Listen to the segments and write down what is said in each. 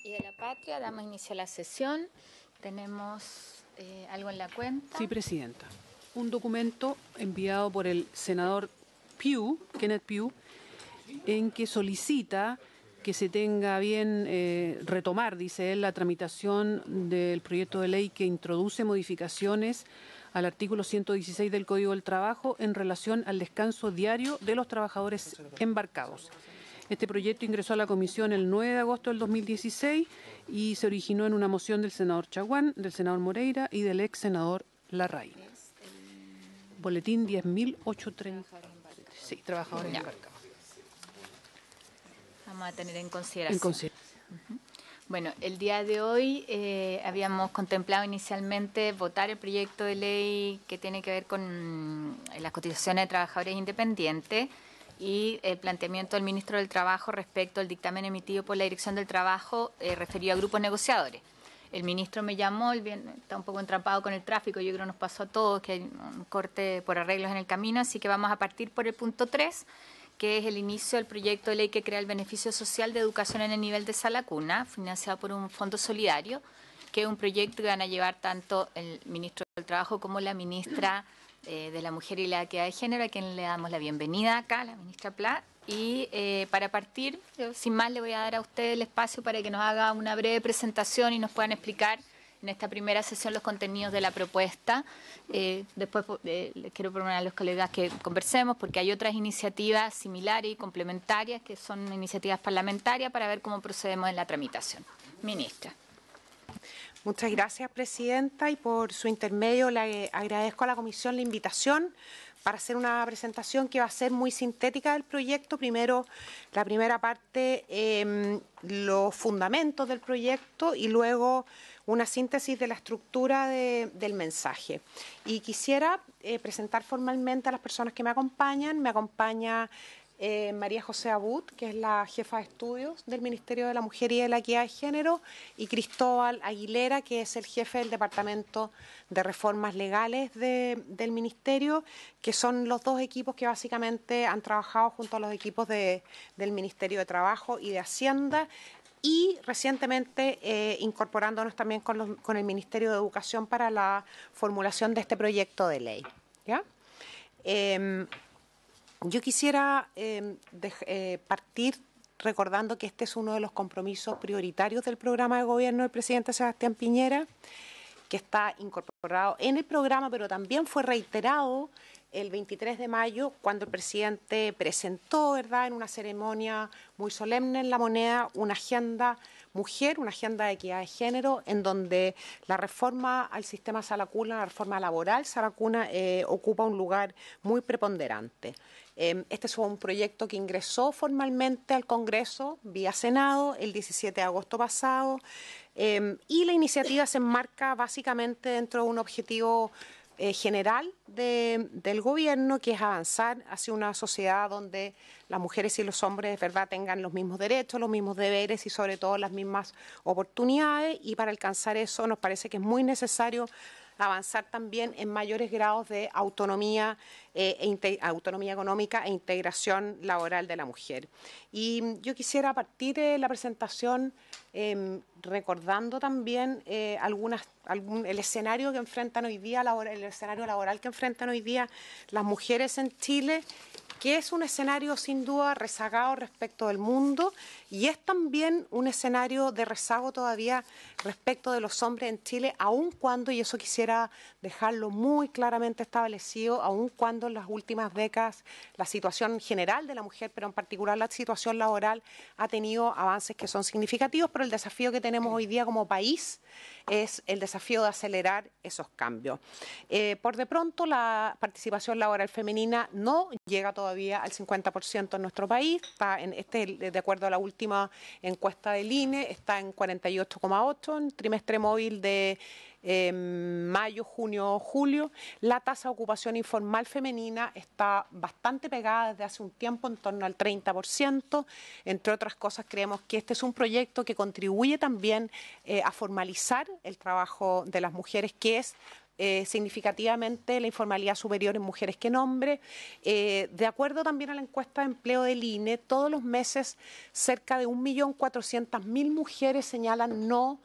y de la Patria. Damos inicio a la sesión. Tenemos algo en la cuenta. Sí, Presidenta. Un documento enviado por el senador Pugh, Kenneth Pugh, en que solicita que se tenga bien retomar, dice él, la tramitación del proyecto de ley que introduce modificaciones al artículo 116 del Código del Trabajo en relación al descanso diario de los trabajadores embarcados. Este proyecto ingresó a la comisión el 9 de agosto del 2016 y se originó en una moción del senador Chaguán, del senador Moreira y del ex senador Larraín. Boletín 10.830. Sí, trabajadores embarcados. Vamos a tener en consideración. Bueno, el día de hoy habíamos contemplado inicialmente votar el proyecto de ley que tiene que ver con las cotizaciones de trabajadores independientes y el planteamiento del ministro del Trabajo respecto al dictamen emitido por la Dirección del Trabajo referido a grupos negociadores. El ministro me llamó, está un poco entrampado con el tráfico, yo creo que nos pasó a todos que hay un corte por arreglos en el camino, así que vamos a partir por el punto 3, que es el inicio del proyecto de ley que crea el beneficio social de educación en el nivel de sala cuna, financiado por un fondo solidario, que es un proyecto que van a llevar tanto el ministro del Trabajo como la ministra de la Mujer y la Equidad de Género, a quien le damos la bienvenida acá, la ministra Pla. Y para partir, yo, sin más, le voy a dar a usted el espacio para que nos haga una breve presentación y nos puedan explicar en esta primera sesión los contenidos de la propuesta. Después les quiero proponer a los colegas que conversemos porque hay otras iniciativas similares y complementarias que son iniciativas parlamentarias para ver cómo procedemos en la tramitación. Ministra. Muchas gracias, Presidenta, y por su intermedio le agradezco a la Comisión la invitación para hacer una presentación que va a ser muy sintética del proyecto. Primero, la primera parte, los fundamentos del proyecto y luego una síntesis de la estructura del mensaje. Y quisiera presentar formalmente a las personas que me acompañan. Me acompaña María José Abud, que es la jefa de estudios del Ministerio de la Mujer y de la Equidad de Género, y Cristóbal Aguilera, que es el jefe del Departamento de Reformas Legales del Ministerio, que son los dos equipos que básicamente han trabajado junto a los equipos del Ministerio de Trabajo y de Hacienda, y recientemente incorporándonos también con el Ministerio de Educación para la formulación de este proyecto de ley. ¿Ya? Yo quisiera partir recordando que este es uno de los compromisos prioritarios del programa de gobierno del presidente Sebastián Piñera, que está incorporado en el programa, pero también fue reiterado el 23 de mayo, cuando el presidente presentó, ¿verdad?, en una ceremonia muy solemne en La Moneda, una agenda mujer, una agenda de equidad de género, en donde la reforma al sistema sala cuna, la reforma laboral sala cuna, ocupa un lugar muy preponderante. Este es un proyecto que ingresó formalmente al Congreso vía Senado el 17 de agosto pasado, y la iniciativa se enmarca básicamente dentro de un objetivo general del gobierno, que es avanzar hacia una sociedad donde las mujeres y los hombres de verdad tengan los mismos derechos, los mismos deberes y sobre todo las mismas oportunidades, y para alcanzar eso nos parece que es muy necesario avanzar también en mayores grados de autonomía, autonomía económica e integración laboral de la mujer. Y yo quisiera partir de la presentación recordando también el escenario que enfrentan hoy día, el escenario laboral que enfrentan hoy día las mujeres en Chile, que es un escenario sin duda rezagado respecto del mundo y es también un escenario de rezago todavía respecto de los hombres en Chile, aun cuando, y eso quisiera dejarlo muy claramente establecido, aun cuando en las últimas décadas la situación general de la mujer, pero en particular la situación laboral, ha tenido avances que son significativos, pero el desafío que tenemos hoy día como país es el desafío de acelerar esos cambios. Por de pronto, la participación laboral femenina no llega todavía al 50% en nuestro país, de acuerdo a la última encuesta del INE, está en 48,8 en trimestre móvil de mayo, junio, julio. La tasa de ocupación informal femenina está bastante pegada desde hace un tiempo, en torno al 30%. Entre otras cosas, creemos que este es un proyecto que contribuye también a formalizar el trabajo de las mujeres, que es significativamente la informalidad superior en mujeres que en hombres. De acuerdo también a la encuesta de empleo del INE, todos los meses cerca de 1.400.000 mujeres señalan no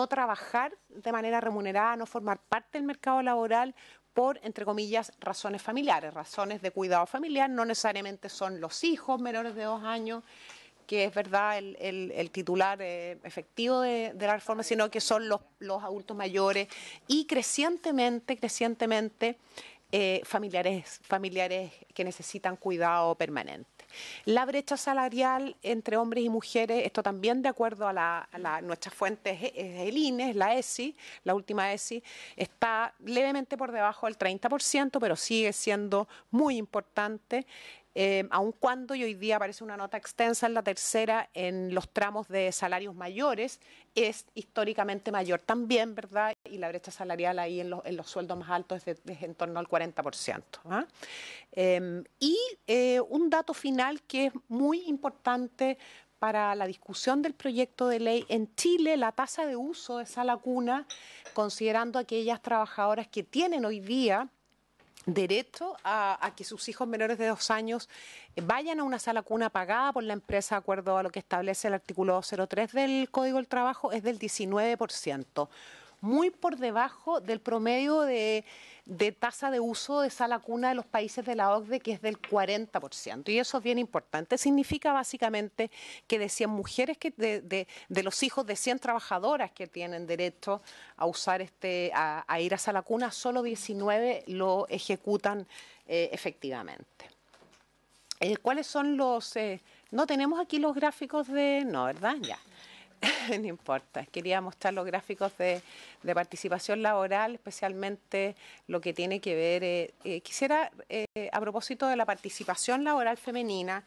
trabajar de manera remunerada, no formar parte del mercado laboral por, entre comillas, razones familiares, razones de cuidado familiar. No necesariamente son los hijos menores de 2 años, que es verdad el titular efectivo de la reforma, sino que son los adultos mayores y crecientemente familiares que necesitan cuidado permanente. La brecha salarial entre hombres y mujeres, esto también de acuerdo a nuestras fuentes, es el INE, es la ESI, la última ESI, está levemente por debajo del 30%, pero sigue siendo muy importante. Aun cuando y hoy día aparece una nota extensa en la tercera en los tramos de salarios mayores, es históricamente mayor también, ¿verdad? Y la brecha salarial ahí en los sueldos más altos es en torno al 40%. ¿Ah? Un dato final que es muy importante para la discusión del proyecto de ley. En Chile, la tasa de uso de sala cuna, considerando aquellas trabajadoras que tienen hoy día derecho a que sus hijos menores de 2 años vayan a una sala cuna pagada por la empresa de acuerdo a lo que establece el artículo 203 del Código del Trabajo, es del 19%, muy por debajo del promedio de tasa de uso de sala cuna de los países de la OCDE, que es del 40%. Y eso es bien importante. Significa básicamente que de 100 mujeres, de los hijos de 100 trabajadoras que tienen derecho a usar a ir a sala cuna, solo 19 lo ejecutan efectivamente. ¿Cuáles son los...? no tenemos aquí los gráficos de... No, ¿verdad? Ya. No importa, quería mostrar los gráficos de participación laboral, especialmente lo que tiene que ver, quisiera, a propósito de la participación laboral femenina,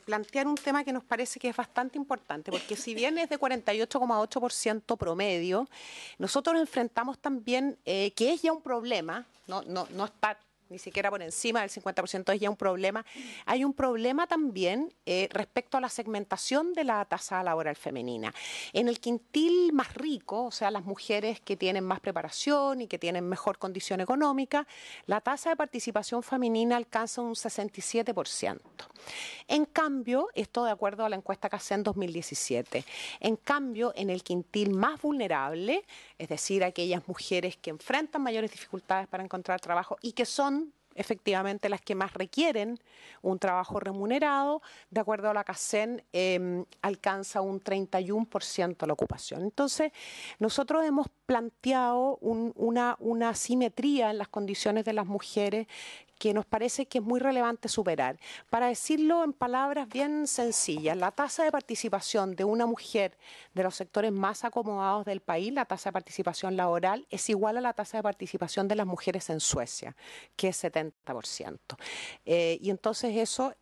plantear un tema que nos parece que es bastante importante, porque si bien es de 48,8% promedio, nosotros enfrentamos también, que es ya un problema, no está ni siquiera por encima del 50% es ya un problema. Hay un problema también respecto a la segmentación de la tasa laboral femenina. En el quintil más rico, o sea, las mujeres que tienen más preparación y que tienen mejor condición económica, la tasa de participación femenina alcanza un 67%. En cambio, esto de acuerdo a la encuesta CACEN 2017, en cambio, en el quintil más vulnerable, es decir, aquellas mujeres que enfrentan mayores dificultades para encontrar trabajo y que son efectivamente las que más requieren un trabajo remunerado, de acuerdo a la CACEN, alcanza un 31% la ocupación. Entonces, nosotros hemos planteado una asimetría en las condiciones de las mujeres que nos parece que es muy relevante superar. Para decirlo en palabras bien sencillas, la tasa de participación de una mujer de los sectores más acomodados del país, la tasa de participación laboral, es igual a la tasa de participación de las mujeres en Suecia, que es 70%. Y entonces eso...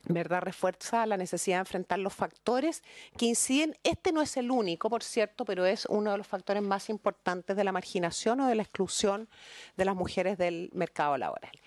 ¿verdad? Refuerza la necesidad de enfrentar los factores que inciden. Este no es el único, por cierto, pero es uno de los factores más importantes de la marginación o de la exclusión de las mujeres del mercado laboral.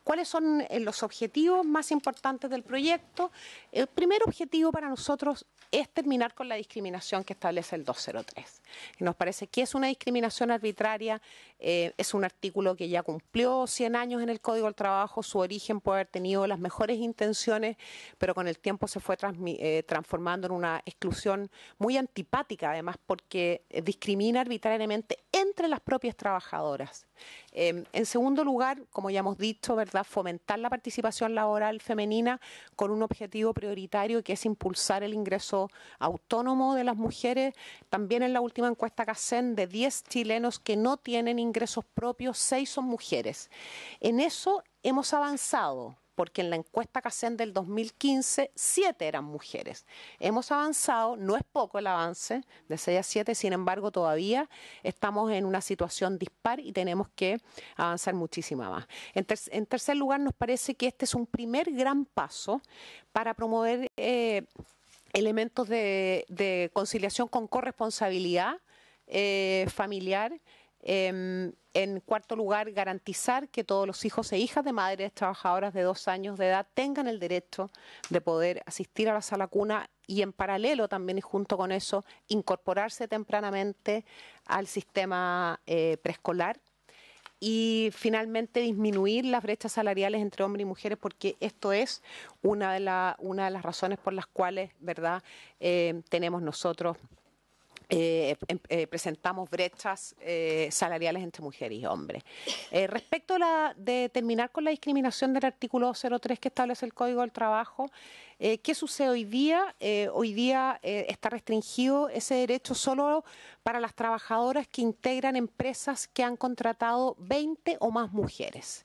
¿Cuáles son los objetivos más importantes del proyecto? El primer objetivo para nosotros es terminar con la discriminación que establece el 203. Y nos parece que es una discriminación arbitraria, es un artículo que ya cumplió 100 años en el Código del Trabajo, su origen puede haber tenido las mejores intenciones, pero con el tiempo se fue transformando en una exclusión muy antipática, además, porque discrimina arbitrariamente entre las propias trabajadoras. En segundo lugar, como ya hemos dicho, ¿verdad?, fomentar la participación laboral femenina con un objetivo prioritario que es impulsar el ingreso autónomo de las mujeres. También en la última encuesta CACEN, de 10 chilenos que no tienen ingresos propios, 6 son mujeres. En eso hemos avanzado, porque en la encuesta CACEN del 2015, 7 eran mujeres. Hemos avanzado, no es poco el avance, de 6 a 7, sin embargo, todavía estamos en una situación dispar y tenemos que avanzar muchísimo más. En tercer lugar, nos parece que este es un primer gran paso para promover elementos de conciliación con corresponsabilidad familiar, En cuarto lugar, garantizar que todos los hijos e hijas de madres trabajadoras de 2 años de edad tengan el derecho de poder asistir a la sala cuna y en paralelo también y junto con eso incorporarse tempranamente al sistema preescolar. Y finalmente disminuir las brechas salariales entre hombres y mujeres, porque esto es una de las razones por las cuales, ¿verdad?, tenemos nosotros, presentamos brechas salariales entre mujeres y hombres. Respecto de terminar con la discriminación del artículo 03 que establece el Código del Trabajo, ¿qué sucede hoy día? Hoy día está restringido ese derecho solo para las trabajadoras que integran empresas que han contratado 20 o más mujeres.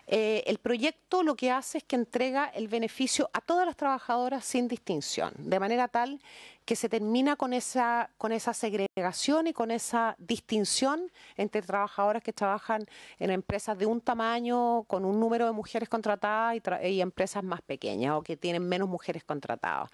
El proyecto lo que hace es que entrega el beneficio a todas las trabajadoras sin distinción, de manera tal que se termina con esa segregación y con esa distinción entre trabajadoras que trabajan en empresas de un tamaño, con un número de mujeres contratadas y empresas más pequeñas o que tienen menos mujeres contratadas.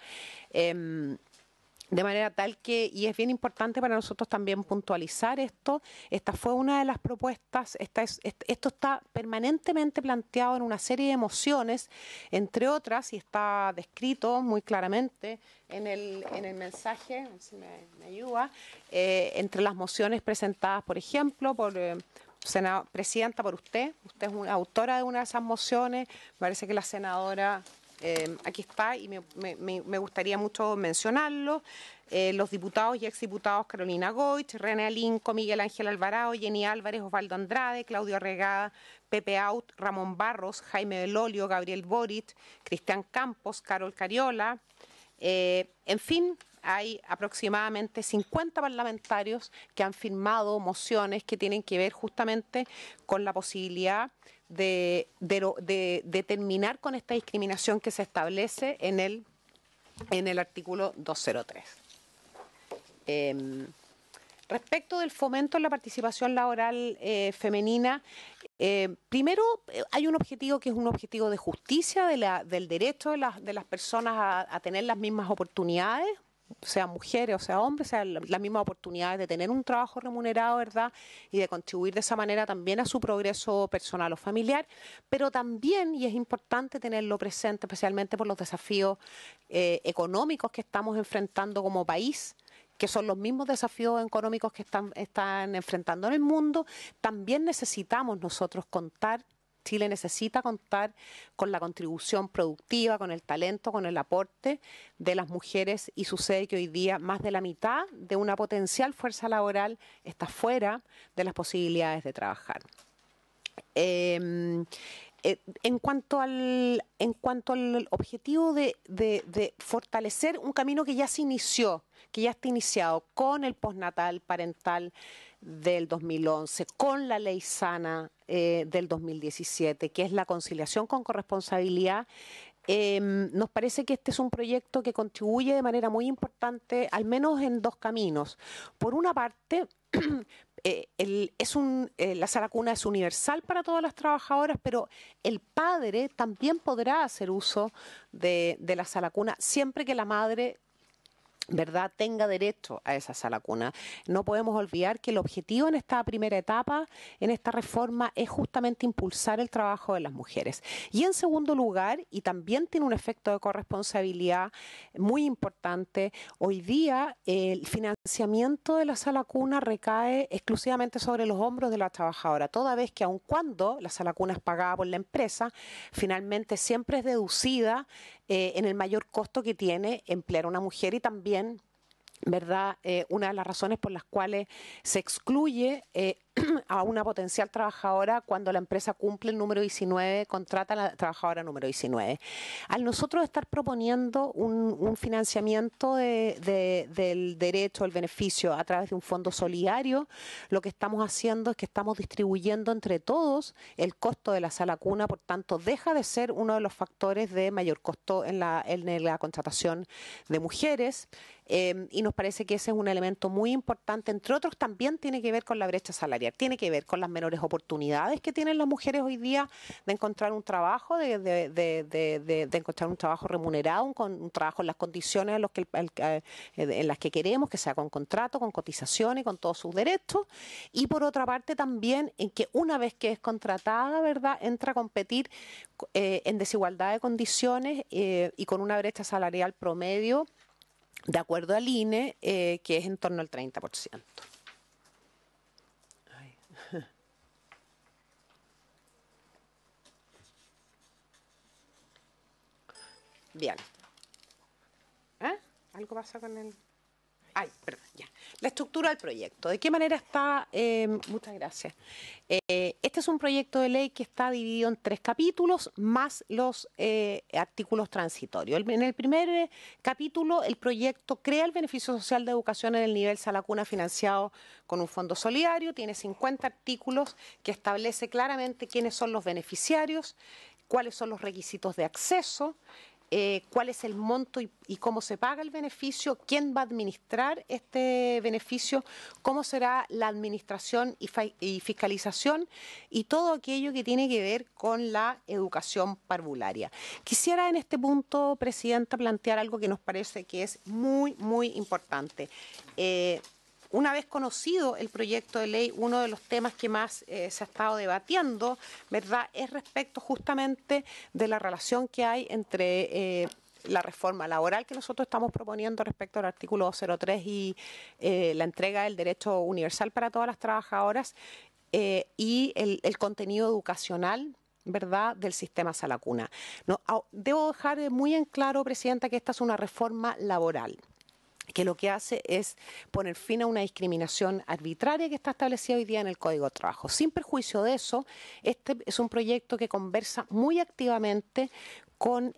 De manera tal que, y es bien importante para nosotros también puntualizar esto, esta fue una de las propuestas, esto está permanentemente planteado en una serie de mociones, entre otras, y está descrito muy claramente en el mensaje, a ver si me ayuda, entre las mociones presentadas, por ejemplo, por presidenta, por usted es una autora de una de esas mociones, me parece que la senadora... aquí está y me gustaría mucho mencionarlo. Los diputados y exdiputados Carolina Goich, René Alinco, Miguel Ángel Alvarado, Jenny Álvarez, Osvaldo Andrade, Claudio Arregada, Pepe Aut, Ramón Barros, Jaime Belolio, Gabriel Boric, Cristian Campos, Carol Cariola. En fin, hay aproximadamente 50 parlamentarios que han firmado mociones que tienen que ver justamente con la posibilidad de terminar con esta discriminación que se establece en el artículo 203. Respecto del fomento en la participación laboral femenina, primero hay un objetivo que es un objetivo de justicia del derecho de las personas a tener las mismas oportunidades, sean mujeres o sea hombres, sean las mismas oportunidades de tener un trabajo remunerado, ¿verdad? Y de contribuir de esa manera también a su progreso personal o familiar, pero también, y es importante tenerlo presente, especialmente por los desafíos económicos que estamos enfrentando como país, que son los mismos desafíos económicos que están enfrentando en el mundo, también necesitamos nosotros Chile necesita contar con la contribución productiva, con el talento, con el aporte de las mujeres y sucede que hoy día más de la mitad de una potencial fuerza laboral está fuera de las posibilidades de trabajar. En cuanto al objetivo de fortalecer un camino que ya se inició, que ya está iniciado con el postnatal parental del 2011, con la ley sana del 2017, que es la conciliación con corresponsabilidad, nos parece que este es un proyecto que contribuye de manera muy importante, al menos en 2 caminos. Por una parte, la sala cuna es universal para todas las trabajadoras, pero el padre también podrá hacer uso de la sala cuna siempre que la madre, ¿verdad?, tenga derecho a esa sala cuna. No podemos olvidar que el objetivo en esta primera etapa, en esta reforma, es justamente impulsar el trabajo de las mujeres. Y en segundo lugar, y también tiene un efecto de corresponsabilidad muy importante, hoy día el financiamiento de la sala cuna recae exclusivamente sobre los hombros de la trabajadora, toda vez que aun cuando la sala cuna es pagada por la empresa, finalmente siempre es deducida en el mayor costo que tiene emplear a una mujer y también, ¿verdad?, una de las razones por las cuales se excluye a una potencial trabajadora cuando la empresa cumple el número 19, contrata a la trabajadora número 19. Al nosotros estar proponiendo un financiamiento del derecho, el beneficio a través de un fondo solidario, lo que estamos haciendo es que estamos distribuyendo entre todos el costo de la sala cuna, por tanto deja de ser uno de los factores de mayor costo en la contratación de mujeres. Y nos parece que ese es un elemento muy importante, entre otros también tiene que ver con la brecha salarial. ver? Tiene que ver con las menores oportunidades que tienen las mujeres hoy día de encontrar un trabajo, de encontrar un trabajo remunerado, un trabajo en las condiciones en las que queremos, que sea con contrato, con cotizaciones, con todos sus derechos. Y por otra parte también en que una vez que es contratada, ¿verdad?, entra a competir en desigualdad de condiciones y con una brecha salarial promedio, de acuerdo al INE, que es en torno al 30%. Bien. ¿Algo pasa con el...? Perdón, ya. La estructura del proyecto. ¿De qué manera está? Muchas gracias. Este es un proyecto de ley que está dividido en 3 capítulos, más los artículos transitorios. En el primer capítulo, el proyecto crea el beneficio social de educación en el nivel sala cuna financiado con un fondo solidario. Tiene 50 artículos que establece claramente quiénes son los beneficiarios, cuáles son los requisitos de acceso, cuál es el monto y cómo se paga el beneficio, quién va a administrar este beneficio, cómo será la administración y fiscalización y todo aquello que tiene que ver con la educación parvularia. Quisiera en este punto, Presidenta, plantear algo que nos parece que es muy, muy importante. Una vez conocido el proyecto de ley, uno de los temas que más se ha estado debatiendo, ¿verdad?, es respecto justamente de la relación que hay entre la reforma laboral que nosotros estamos proponiendo respecto al artículo 203 y la entrega del derecho universal para todas las trabajadoras y el contenido educacional, ¿verdad?, del sistema sala cuna. No, debo dejar muy en claro, Presidenta, que esta es una reforma laboral, que lo que hace es poner fin a una discriminación arbitraria que está establecida hoy día en el Código de Trabajo. Sin perjuicio de eso, este es un proyecto que conversa muy activamente con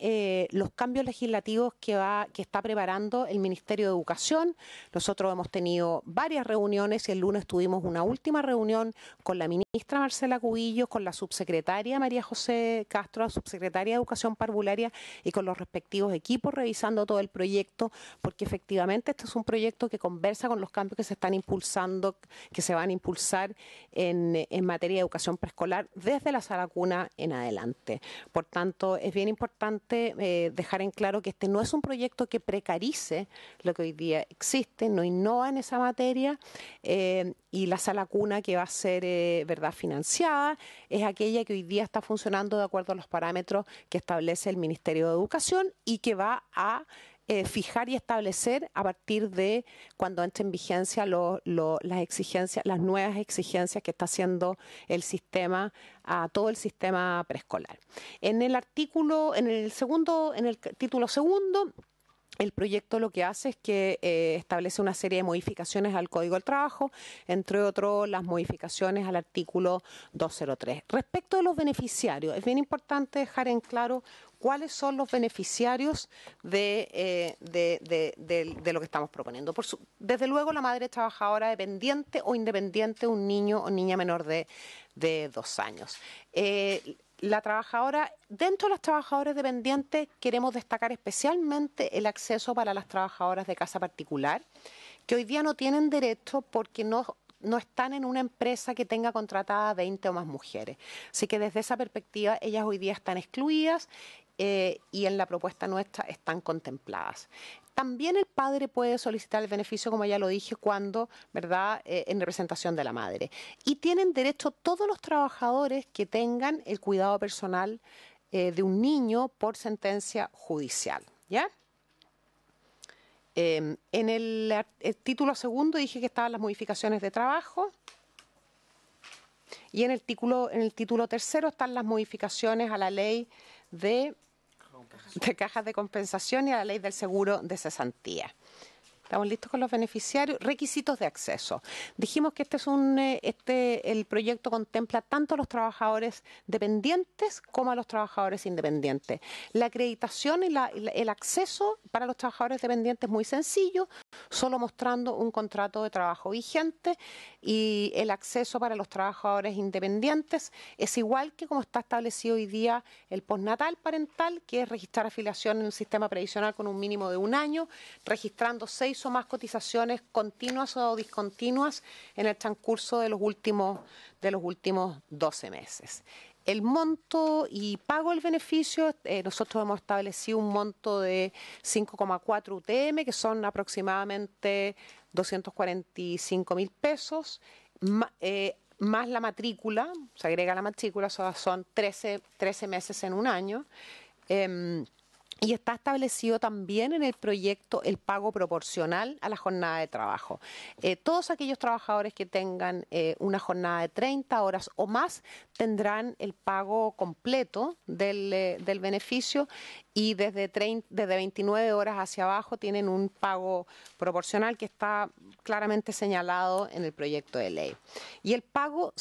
los cambios legislativos que está preparando el Ministerio de Educación. Nosotros hemos tenido varias reuniones y el lunes tuvimos una última reunión con la ministra Marcela Cubillos, con la subsecretaria María José Castro, la subsecretaria de Educación Parvularia, y con los respectivos equipos revisando todo el proyecto, porque efectivamente este es un proyecto que conversa con los cambios que se están impulsando, que se van a impulsar en materia de educación preescolar desde la sala cuna en adelante. Por tanto, es bien importante dejar en claro que este no es un proyecto que precarice lo que hoy día existe, no innova en esa materia, y la sala cuna que va a ser verdad financiada es aquella que hoy día está funcionando de acuerdo a los parámetros que establece el Ministerio de Educación y que va a fijar y establecer a partir de cuando entre en vigencia las exigencias, las nuevas exigencias que está haciendo el sistema a todo el sistema preescolar. En el título segundo, el proyecto lo que hace es que establece una serie de modificaciones al Código del Trabajo, entre otros las modificaciones al artículo 203. Respecto de los beneficiarios, es bien importante dejar en claro cuáles son los beneficiarios de lo que estamos proponiendo. Desde luego, la madre trabajadora dependiente o independiente, un niño o niña menor de 2 años. La trabajadora, dentro de las trabajadoras dependientes, queremos destacar especialmente el acceso para las trabajadoras de casa particular, que hoy día no tienen derecho porque no están en una empresa que tenga contratada 20 o más mujeres. Así que desde esa perspectiva, ellas hoy día están excluidas y en la propuesta nuestra están contempladas. También el padre puede solicitar el beneficio, como ya lo dije, cuando, ¿verdad?, en representación de la madre. Y tienen derecho todos los trabajadores que tengan el cuidado personal de un niño por sentencia judicial, ¿ya? En el título segundo dije que estaban las modificaciones de trabajo. Y en el título tercero están las modificaciones a la ley de cajas de compensación y a la ley del seguro de cesantía. ¿Estamos listos con los beneficiarios? Requisitos de acceso. Dijimos que el proyecto contempla tanto a los trabajadores dependientes como a los trabajadores independientes. La acreditación y el acceso para los trabajadores dependientes es muy sencillo, solo mostrando un contrato de trabajo vigente, y el acceso para los trabajadores independientes es igual que como está establecido hoy día el postnatal parental, que es registrar afiliación en el sistema previsional con un mínimo de 1 año, registrando 6 hizo más cotizaciones continuas o discontinuas en el transcurso de los últimos 12 meses. El monto y pago del beneficio, nosotros hemos establecido un monto de 5,4 UTM, que son aproximadamente 245.000 pesos, más la matrícula, se agrega la matrícula, son 13 meses en un año. Y está establecido también en el proyecto el pago proporcional a la jornada de trabajo. Todos aquellos trabajadores que tengan una jornada de 30 horas o más tendrán el pago completo del beneficio, y desde 29 horas hacia abajo tienen un pago proporcional que está claramente señalado en el proyecto de ley. Y el pago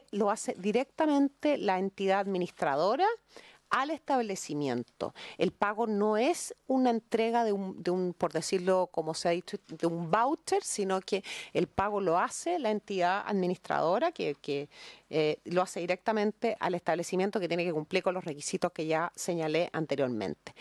lo hace directamente la entidad administradora al establecimiento. El pago no es una entrega de un, por decirlo como se ha dicho, de un voucher, sino que el pago lo hace la entidad administradora, que lo hace directamente al establecimiento, que tiene que cumplir con los requisitos que ya señalé anteriormente.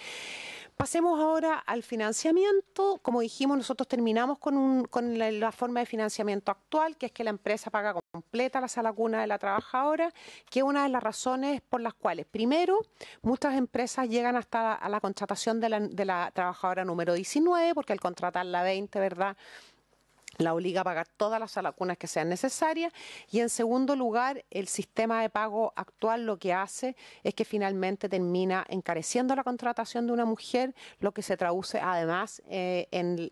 Pasemos ahora al financiamiento. Como dijimos, nosotros terminamos con la forma de financiamiento actual, que es que la empresa paga completa la sala cuna de la trabajadora, que es una de las razones por las cuales, primero, muchas empresas llegan hasta a la contratación de la trabajadora número 19, porque al contratar la 20, ¿verdad?, la obliga a pagar todas las salacunas que sean necesarias. Y en segundo lugar, el sistema de pago actual lo que hace es que finalmente termina encareciendo la contratación de una mujer, lo que se traduce además en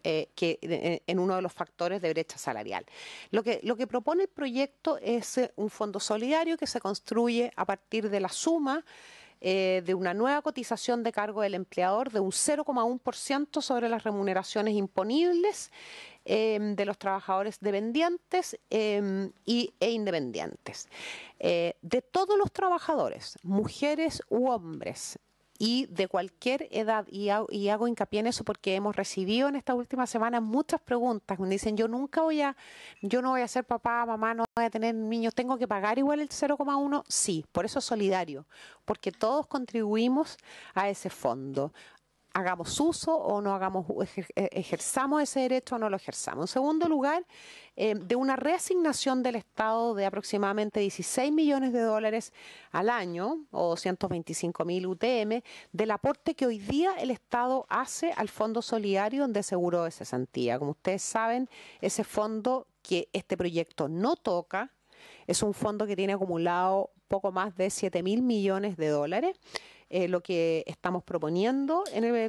uno de los factores de brecha salarial. Lo que propone el proyecto es un fondo solidario que se construye a partir de la suma de una nueva cotización de cargo del empleador de un 0,1% sobre las remuneraciones imponibles de los trabajadores dependientes e independientes. De todos los trabajadores, mujeres u hombres, y de cualquier edad, y hago hincapié en eso porque hemos recibido en estas últimas semanas muchas preguntas. Me dicen, yo no voy a ser papá, mamá, no voy a tener niños, ¿tengo que pagar igual el 0,1? Sí, por eso es solidario, porque todos contribuimos a ese fondo. Hagamos uso o no ejerzamos ese derecho o no lo ejerzamos. En segundo lugar, de una reasignación del Estado de aproximadamente 16 millones de dólares al año, o 225.000 UTM, del aporte que hoy día el Estado hace al Fondo Solidario de Seguro de Cesantía. Como ustedes saben, ese fondo que este proyecto no toca, es un fondo que tiene acumulado poco más de 7.000 millones de dólares. Lo que estamos proponiendo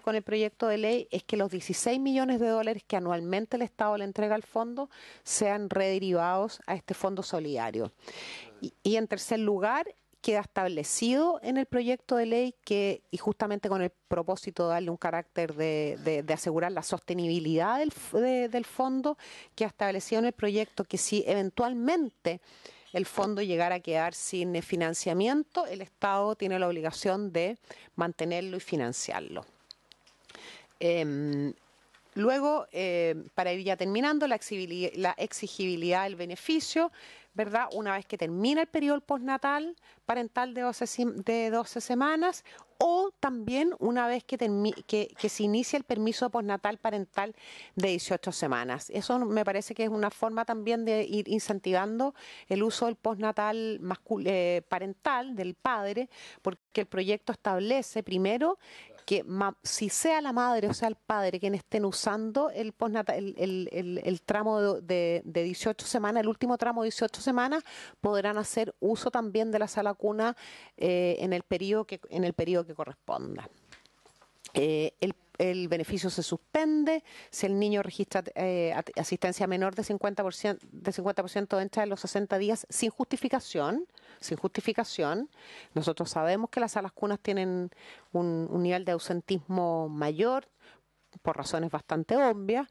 con el proyecto de ley es que los 16 millones de dólares que anualmente el Estado le entrega al fondo sean rederivados a este fondo solidario. Y en tercer lugar, queda establecido en el proyecto de ley que, y justamente con el propósito de darle un carácter de asegurar la sostenibilidad del fondo, queda establecido en el proyecto que si eventualmente el fondo llegara a quedar sin financiamiento, el Estado tiene la obligación de mantenerlo y financiarlo. Luego, para ir ya terminando, la exigibilidad del beneficio, ¿verdad? Una vez que termina el periodo postnatal parental de 12 semanas, o también una vez que se inicia el permiso postnatal parental de 18 semanas. Eso me parece que es una forma también de ir incentivando el uso del postnatal parental del padre, porque el proyecto establece primero que si sea la madre o sea el padre quien estén usando el tramo de 18 semanas, el último tramo de 18 semanas, podrán hacer uso también de la sala cuna en el periodo que corresponda. El beneficio se suspende si el niño registra asistencia menor de 50% dentro de los 60 días sin justificación. Nosotros sabemos que las salas cunas tienen un nivel de ausentismo mayor por razones bastante obvias,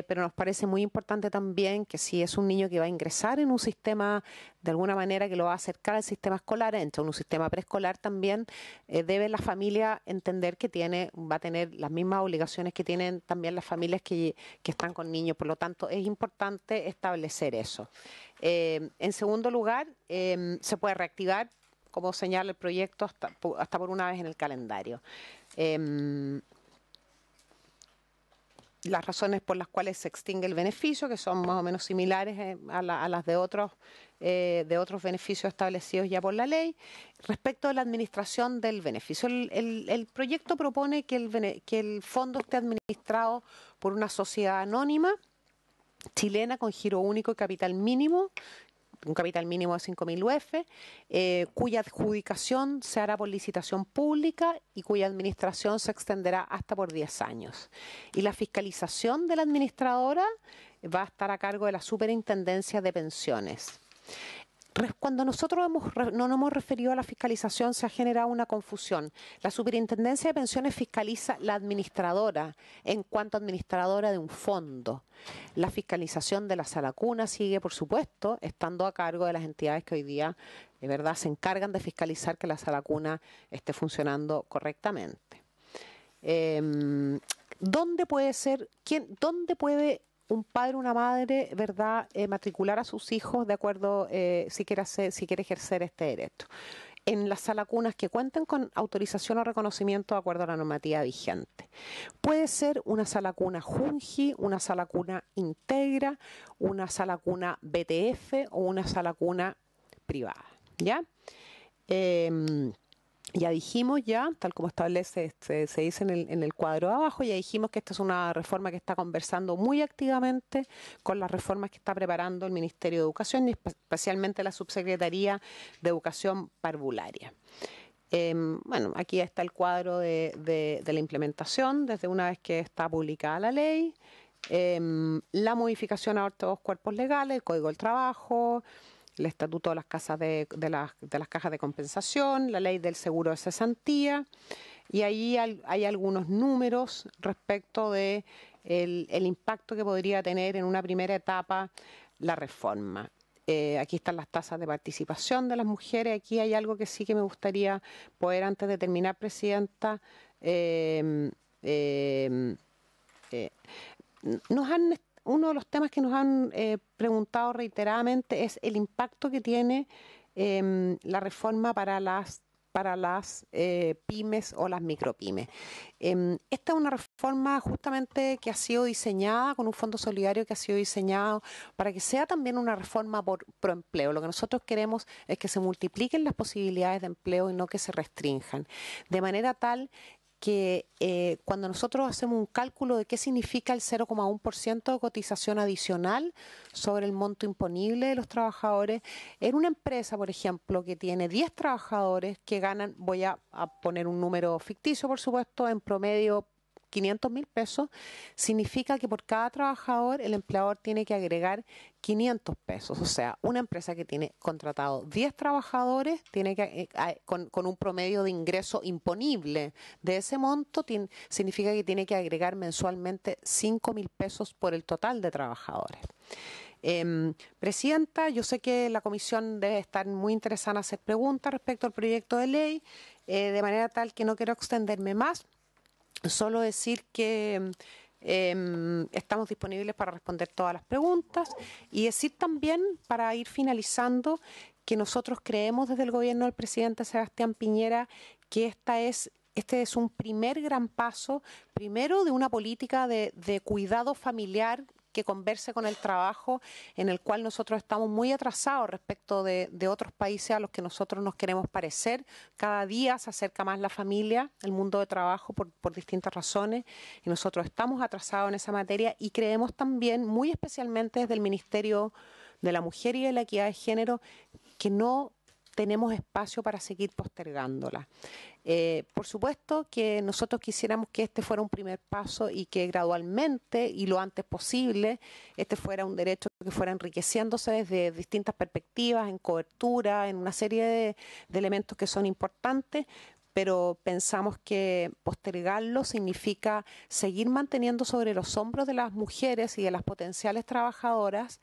pero nos parece muy importante también que si es un niño que va a ingresar en un sistema, de alguna manera que lo va a acercar al sistema escolar, entre un sistema preescolar también, debe la familia entender que va a tener las mismas obligaciones que tienen también las familias que están con niños. Por lo tanto, es importante establecer eso. En segundo lugar, se puede reactivar, como señala el proyecto, hasta por una vez en el calendario. las razones por las cuales se extingue el beneficio, que son más o menos similares a las de otros beneficios establecidos ya por la ley. Respecto a la administración del beneficio, el proyecto propone que el fondo esté administrado por una sociedad anónima chilena con giro único y capital mínimo, un capital mínimo de 5.000 UF, cuya adjudicación se hará por licitación pública y cuya administración se extenderá hasta por 10 años. Y la fiscalización de la administradora va a estar a cargo de la Superintendencia de Pensiones. Cuando nosotros no nos hemos referido a la fiscalización, se ha generado una confusión. La Superintendencia de Pensiones fiscaliza la administradora en cuanto administradora de un fondo. La fiscalización de la sala cuna sigue, por supuesto, estando a cargo de las entidades que hoy día, de verdad, se encargan de fiscalizar que la sala cuna esté funcionando correctamente. ¿Dónde puede un padre o una madre, verdad, matricular a sus hijos de acuerdo si quiere ejercer este derecho? En las salas cunas que cuenten con autorización o reconocimiento de acuerdo a la normativa vigente. Puede ser una sala cuna Junji, una sala cuna Integra, una sala cuna BTF o una sala cuna privada, ¿ya? Ya dijimos tal como establece, se dice en el cuadro de abajo, ya dijimos que esta es una reforma que está conversando muy activamente con las reformas que está preparando el Ministerio de Educación y especialmente la Subsecretaría de Educación Parvularia. Bueno, aquí está el cuadro de la implementación desde una vez que está publicada la ley, la modificación a otros cuerpos legales, el Código del Trabajo, el estatuto de las casas de las cajas de compensación, la ley del seguro de cesantía, y ahí hay algunos números respecto de el impacto que podría tener en una primera etapa la reforma. Aquí están las tasas de participación de las mujeres. Aquí hay algo que sí que me gustaría poder, antes de terminar, Presidenta, uno de los temas que nos han preguntado reiteradamente es el impacto que tiene la reforma para las pymes o las micropymes. Esta es una reforma justamente que ha sido diseñada con un fondo solidario que ha sido diseñado para que sea también una reforma pro empleo. Lo que nosotros queremos es que se multipliquen las posibilidades de empleo y no que se restrinjan. De manera tal que cuando nosotros hacemos un cálculo de qué significa el 0,1% de cotización adicional sobre el monto imponible de los trabajadores, en una empresa, por ejemplo, que tiene 10 trabajadores que ganan, voy a poner un número ficticio, por supuesto, en promedio 500.000 pesos, significa que por cada trabajador el empleador tiene que agregar 500 pesos. O sea, una empresa que tiene contratado 10 trabajadores tiene que con un promedio de ingreso imponible de ese monto, significa que tiene que agregar mensualmente 5.000 pesos por el total de trabajadores. Presidenta, yo sé que la comisión debe estar muy interesada en hacer preguntas respecto al proyecto de ley, de manera tal que no quiero extenderme más. Solo decir que estamos disponibles para responder todas las preguntas y decir también, para ir finalizando, que nosotros creemos desde el gobierno del presidente Sebastián Piñera que este es un primer gran paso, primero de una política de cuidado familiar que converse con el trabajo, en el cual nosotros estamos muy atrasados respecto de otros países a los que nosotros nos queremos parecer. Cada día se acerca más la familia, el mundo de trabajo, por distintas razones, y nosotros estamos atrasados en esa materia y creemos también, muy especialmente desde el Ministerio de la Mujer y de la Equidad de Género, que no tenemos espacio para seguir postergándola. Por supuesto que nosotros quisiéramos que este fuera un primer paso y que gradualmente y lo antes posible este fuera un derecho que fuera enriqueciéndose desde distintas perspectivas, en cobertura, en una serie de elementos que son importantes, pero pensamos que postergarlo significa seguir manteniendo sobre los hombros de las mujeres y de las potenciales trabajadoras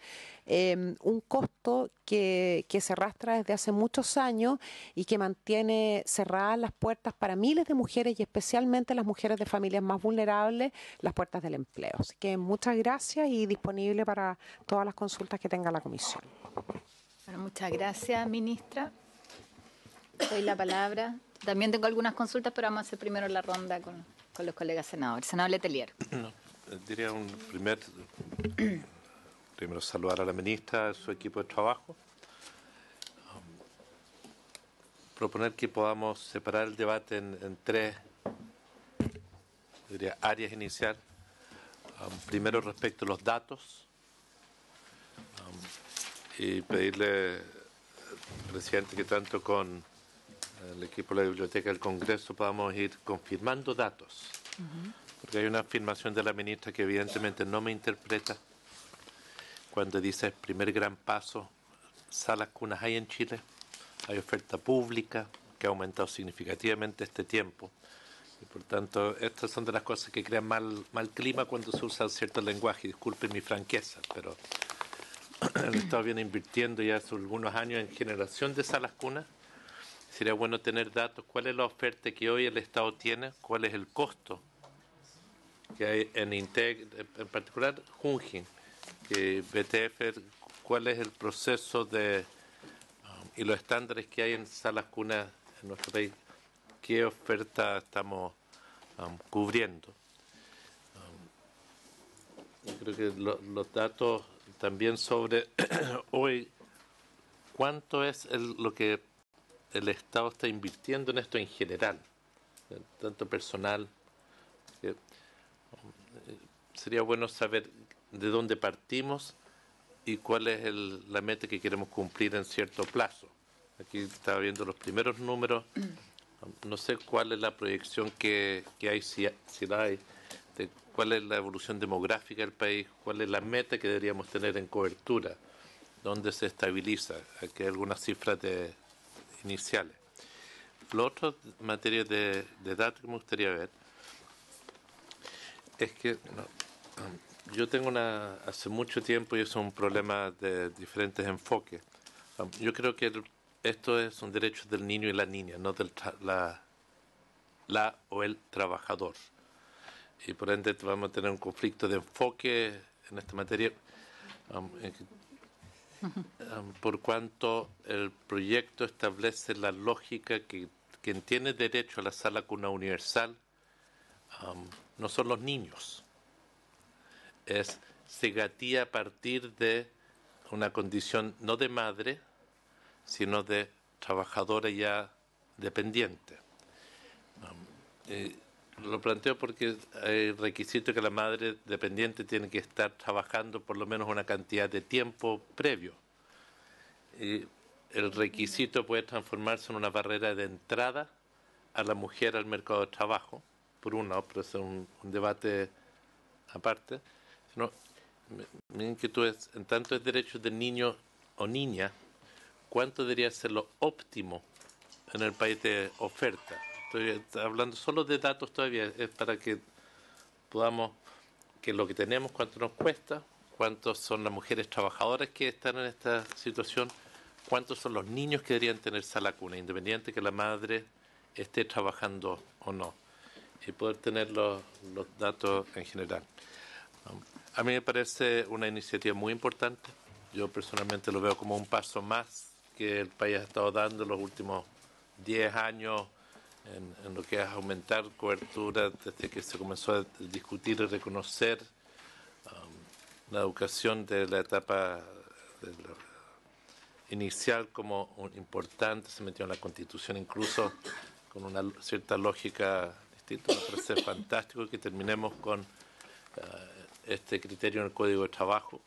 un costo que se arrastra desde hace muchos años y que mantiene cerradas las puertas para miles de mujeres y especialmente las mujeres de familias más vulnerables, las puertas del empleo. Así que muchas gracias y disponible para todas las consultas que tenga la comisión. Bueno, muchas gracias, ministra. Doy la palabra. También tengo algunas consultas, pero vamos a hacer primero la ronda con los colegas senadores. Senador Letelier. diría primero saludar a la ministra, a su equipo de trabajo, proponer que podamos separar el debate en tres, diría, áreas iniciales. Primero, respecto a los datos, y pedirle al presidente que tanto con el equipo de la Biblioteca del Congreso podamos ir confirmando datos. Porque hay una afirmación de la ministra que evidentemente no me interpreta cuando dice el primer gran paso, salas cunas hay en Chile, hay oferta pública que ha aumentado significativamente este tiempo. Y por tanto, estas son de las cosas que crean mal clima cuando se usa cierto lenguaje. Disculpen mi franqueza, pero el Estado viene invirtiendo ya hace algunos años en generación de salas cunas. Sería bueno tener datos. ¿Cuál es la oferta que hoy el Estado tiene? ¿Cuál es el costo que hay en INTEC, en particular Junji, que BTF? ¿Cuál es el proceso y los estándares que hay en salas cunas en nuestro país? ¿Qué oferta estamos cubriendo? Yo creo que los datos también sobre hoy, ¿cuánto es lo que el Estado está invirtiendo en esto en general? Tanto personal. Sería bueno saber de dónde partimos y cuál es la meta que queremos cumplir en cierto plazo. Aquí estaba viendo los primeros números. No sé cuál es la proyección que hay, si la hay, de cuál es la evolución demográfica del país, cuál es la meta que deberíamos tener en cobertura, dónde se estabiliza. Aquí hay algunas cifras iniciales. Lo otro, en materia de datos que me gustaría ver, es que yo tengo hace mucho tiempo, y es un problema de diferentes enfoques. Yo creo que esto es un derecho del niño y la niña, no del la o el trabajador. Y por ende vamos a tener un conflicto de enfoque en esta materia, por cuanto el proyecto establece la lógica que quien tiene derecho a la sala cuna universal no son los niños. Se gatilla a partir de una condición no de madre, sino de trabajadora ya dependiente. Lo planteo porque hay requisito que la madre dependiente tiene que estar trabajando por lo menos una cantidad de tiempo previo. Y el requisito puede transformarse en una barrera de entrada a la mujer al mercado de trabajo, por una, pero es un debate aparte. Sino, mi inquietud es, en tanto es derecho del niño o niña, ¿cuánto debería ser lo óptimo en el país de oferta? Estoy hablando solo de datos todavía, es para que podamos, que lo que tenemos, cuánto nos cuesta, cuántos son las mujeres trabajadoras que están en esta situación, cuántos son los niños que deberían tener sala cuna, independiente que la madre esté trabajando o no, y poder tener los datos en general. A mí me parece una iniciativa muy importante. Yo personalmente lo veo como un paso más que el país ha estado dando los últimos 10 años en lo que es aumentar cobertura desde que se comenzó a discutir y reconocer la educación de la etapa inicial como importante. Se metió en la Constitución incluso con una cierta lógica distinta. Me parece fantástico que terminemos con este criterio en el Código de Trabajo.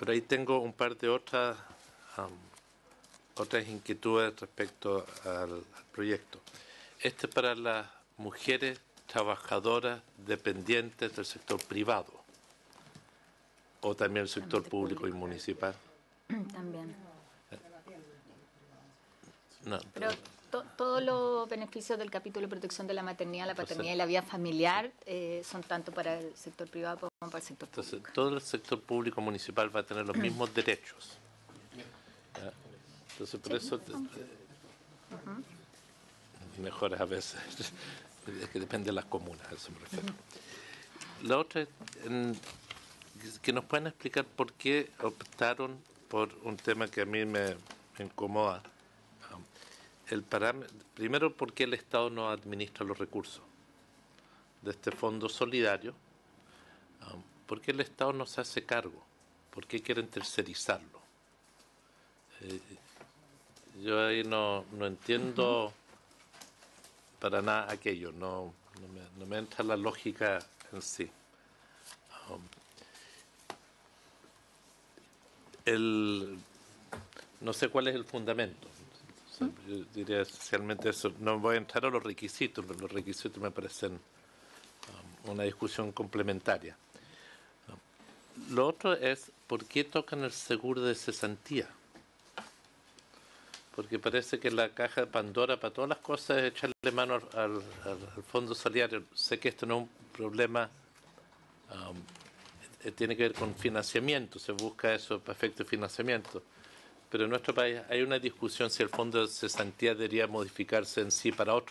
Pero ahí tengo un par de otras inquietudes respecto al proyecto. Este es para las mujeres trabajadoras dependientes del sector privado o también el sector público y municipal. También. No, pero todos los beneficios del capítulo de protección de la maternidad, la paternidad y la vida familiar son tanto para el sector privado como para el sector público. Entonces, todo el sector público municipal va a tener los mismos derechos. Entonces, por eso mejores a veces, es que depende de las comunas, a eso me refiero. La otra es que nos puedan explicar por qué optaron por un tema que a mí me incomoda. Primero, ¿por qué el Estado no administra los recursos? de este fondo solidario, ¿por qué el Estado no se hace cargo? ¿Por qué quieren tercerizarlo? Yo ahí no entiendo para nada aquello, no me entra la lógica en sí. No sé cuál es el fundamento. O sea, yo diría esencialmente eso. No voy a entrar a los requisitos, pero los requisitos me parecen una discusión complementaria. Lo otro es, ¿por qué tocan el seguro de cesantía? Porque parece que la caja de Pandora para todas las cosas es echarle mano al fondo solidario. Sé que esto no es un problema, tiene que ver con financiamiento, se busca eso para efecto de financiamiento. Pero en nuestro país hay una discusión si el fondo de cesantía debería modificarse en sí para los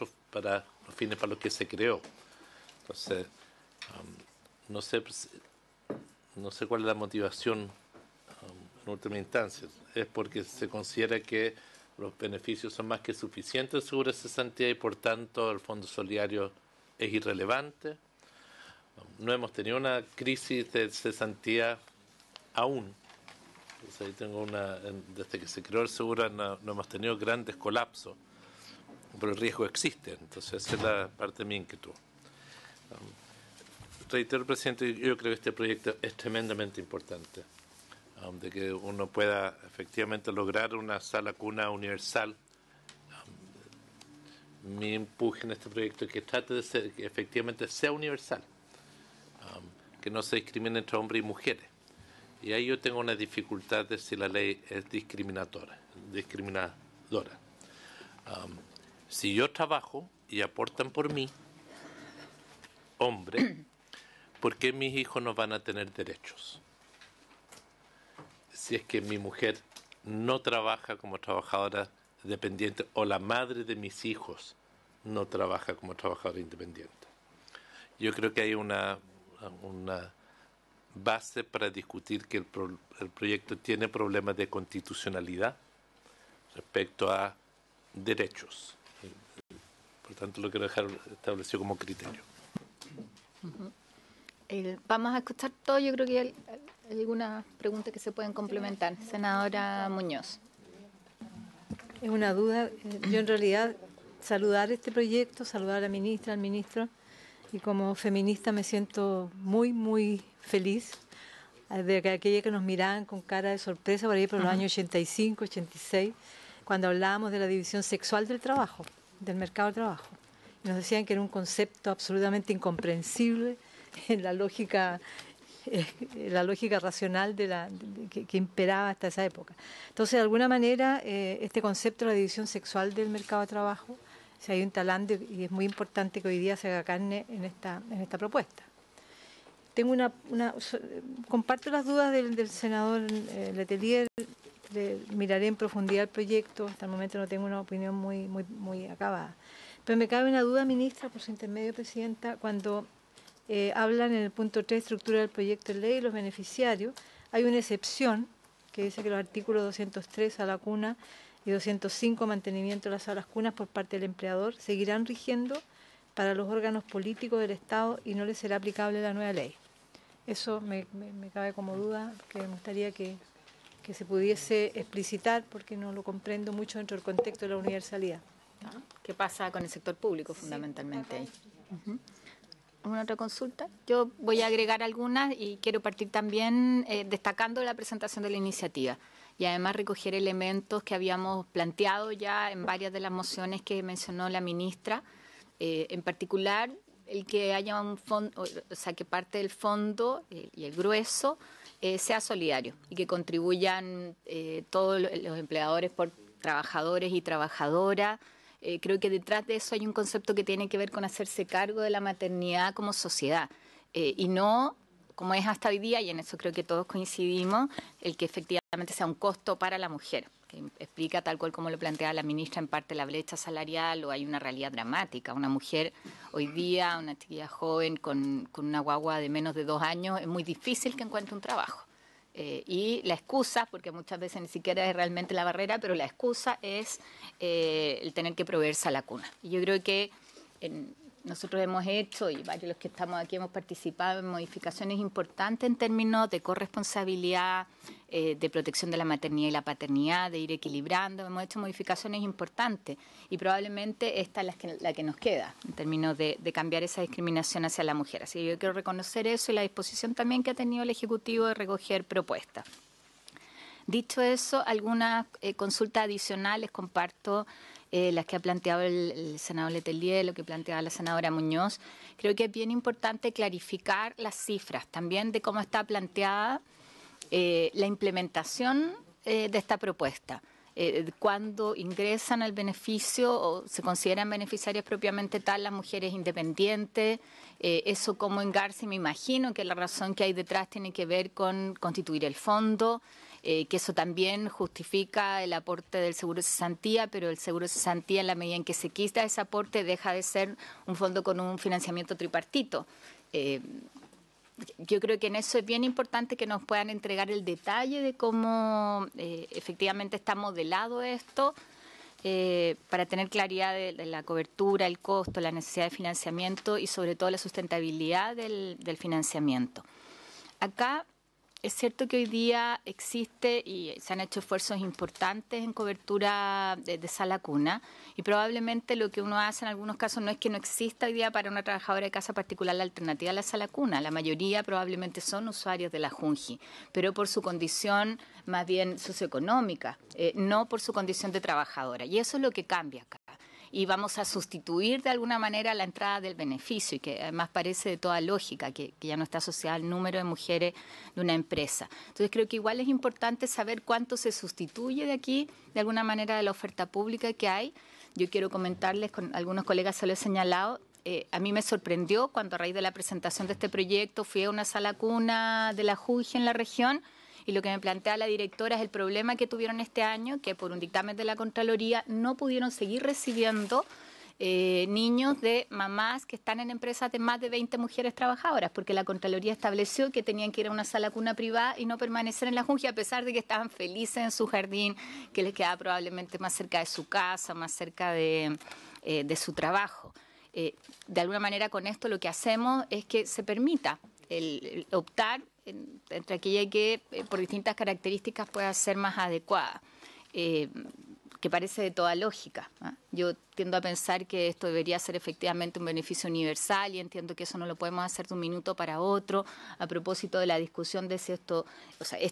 fines para los que se creó. Entonces, no sé cuál es la motivación en última instancia. Es porque se considera que los beneficios son más que suficientes del seguro de cesantía y por tanto el fondo solidario es irrelevante. No hemos tenido una crisis de cesantía aún. Entonces ahí tengo desde que se creó el seguro no hemos tenido grandes colapsos, pero el riesgo existe. Entonces esa es la parte de mi inquietud. Reitero, presidente, yo creo que este proyecto es tremendamente importante, de que uno pueda efectivamente lograr una sala cuna universal. Mi empuje en este proyecto es que trate de ser, que efectivamente sea universal, que no se discrimine entre hombres y mujeres. Y ahí yo tengo una dificultad de si la ley es discriminadora. Si yo trabajo y aportan por mí, hombre, ¿por qué mis hijos no van a tener derechos? Si es que mi mujer no trabaja como trabajadora dependiente o la madre de mis hijos no trabaja como trabajadora independiente. Yo creo que hay una base para discutir que el proyecto tiene problemas de constitucionalidad respecto a derechos. Por tanto, lo quiero dejar establecido como criterio. Vamos a escuchar todo. Yo creo que hay algunas preguntas que se pueden complementar. Senadora Muñoz. Es una duda. Yo en realidad saludar este proyecto, saludar a la ministra, al ministro, y como feminista me siento muy, muy feliz de que aquellas que nos miraban con cara de sorpresa por ahí por los años 85, 86, cuando hablábamos de la división sexual del trabajo, del mercado del trabajo. Y nos decían que era un concepto absolutamente incomprensible en la lógica racional que imperaba hasta esa época. Entonces, de alguna manera, este concepto de la división sexual del mercado de trabajo se ha ido instalando y es muy importante que hoy día se haga carne en esta propuesta. Tengo comparto las dudas del senador Letelier, miraré en profundidad el proyecto, hasta el momento no tengo una opinión muy acabada. Pero me cabe una duda, ministra, por su intermedio, presidenta, cuando hablan en el punto 3, estructura del proyecto de ley y los beneficiarios, hay una excepción que dice que los artículos 203, sala cuna, y 205, mantenimiento de las salas cunas por parte del empleador, seguirán rigiendo para los órganos políticos del Estado y no les será aplicable la nueva ley. Eso me cabe como duda, que me gustaría que se pudiese explicitar, porque no lo comprendo mucho dentro del contexto de la universalidad. ¿Qué pasa con el sector público fundamentalmente ahí? ¿Alguna otra consulta? Yo voy a agregar algunas y quiero partir también destacando la presentación de la iniciativa y además recoger elementos que habíamos planteado ya en varias de las mociones que mencionó la ministra, en particular el que haya un fondo, o sea, que parte del fondo y el grueso sea solidario y que contribuyan todos los empleadores por trabajadores y trabajadoras. Creo que detrás de eso hay un concepto que tiene que ver con hacerse cargo de la maternidad como sociedad y no, como es hasta hoy día, y en eso creo que todos coincidimos, el que efectivamente sea un costo para la mujer, que explica tal cual como lo plantea la ministra en parte la brecha salarial o hay una realidad dramática. Una mujer hoy día, una chiquilla joven con una guagua de menos de 2 años, es muy difícil que encuentre un trabajo. Y la excusa, porque muchas veces ni siquiera es realmente la barrera, pero la excusa es el tener que proveerse a la cuna. Y yo creo que nosotros hemos hecho, y varios de los que estamos aquí hemos participado en modificaciones importantes en términos de corresponsabilidad, de protección de la maternidad y la paternidad, de ir equilibrando. Hemos hecho modificaciones importantes y probablemente esta es la que nos queda en términos de cambiar esa discriminación hacia la mujer. Así que yo quiero reconocer eso y la disposición también que ha tenido el Ejecutivo de recoger propuestas. Dicho eso, algunas consultas adicionales comparto las que ha planteado el senador Letelier, lo que planteaba la senadora Muñoz. Creo que es bien importante clarificar las cifras también de cómo está planteada la implementación de esta propuesta. Cuando ingresan al beneficio o se consideran beneficiarias propiamente tal las mujeres independientes, eso como engarce, me imagino que la razón que hay detrás tiene que ver con constituir el fondo, que eso también justifica el aporte del seguro de cesantía, pero el seguro de cesantía en la medida en que se quita ese aporte deja de ser un fondo con un financiamiento tripartito. Yo creo que en eso es bien importante que nos puedan entregar el detalle de cómo efectivamente está modelado esto para tener claridad de la cobertura, el costo, la necesidad de financiamiento y sobre todo la sustentabilidad del financiamiento. Acá es cierto que hoy día existe y se han hecho esfuerzos importantes en cobertura de sala cuna y probablemente lo que uno hace en algunos casos no es que no exista hoy día para una trabajadora de casa particular la alternativa a la sala cuna. La mayoría probablemente son usuarios de la Junji, pero por su condición más bien socioeconómica, no por su condición de trabajadora. Y eso es lo que cambia acá. Y vamos a sustituir de alguna manera la entrada del beneficio y que además parece de toda lógica que ya no está asociada al número de mujeres de una empresa. Entonces creo que igual es importante saber cuánto se sustituye de aquí de alguna manera de la oferta pública que hay. Yo quiero comentarles, con algunos colegas se lo he señalado, a mí me sorprendió cuando a raíz de la presentación de este proyecto fui a una sala cuna de la JUGE en la región. Y lo que me plantea la directora es el problema que tuvieron este año, que por un dictamen de la Contraloría no pudieron seguir recibiendo niños de mamás que están en empresas de más de 20 mujeres trabajadoras, porque la Contraloría estableció que tenían que ir a una sala cuna privada y no permanecer en la Junji, a pesar de que estaban felices en su jardín, que les quedaba probablemente más cerca de su casa, más cerca de su trabajo. De alguna manera con esto lo que hacemos es que se permita el optar entre aquella que por distintas características pueda ser más adecuada, que parece de toda lógica, ¿eh? Yo tiendo a pensar que esto debería ser efectivamente un beneficio universal y entiendo que eso no lo podemos hacer de un minuto para otro. A propósito de la discusión de si esto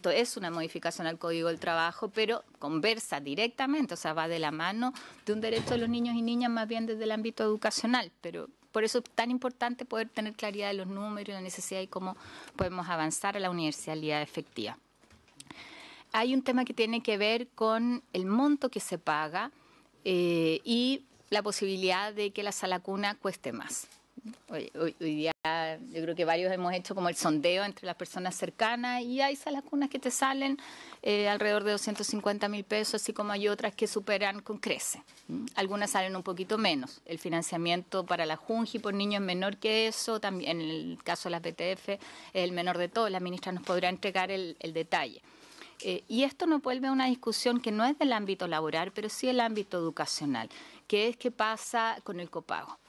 es una modificación al Código del Trabajo, pero conversa directamente, o sea, va de la mano de un derecho de los niños y niñas más bien desde el ámbito educacional, pero por eso es tan importante poder tener claridad de los números, la necesidad y cómo podemos avanzar a la universalidad efectiva. Hay un tema que tiene que ver con el monto que se paga y la posibilidad de que la sala cuna cueste más. Hoy día yo creo que varios hemos hecho como el sondeo entre las personas cercanas y hay salas cunas que te salen alrededor de 250.000 pesos, así como hay otras que superan con crece. Algunas salen un poquito menos. El financiamiento para la Junji por niños es menor que eso, también en el caso de las BTF es el menor de todos. La ministra nos podrá entregar el detalle. Y esto nos vuelve a una discusión que no es del ámbito laboral, pero sí del ámbito educacional, que es qué pasa con el copago.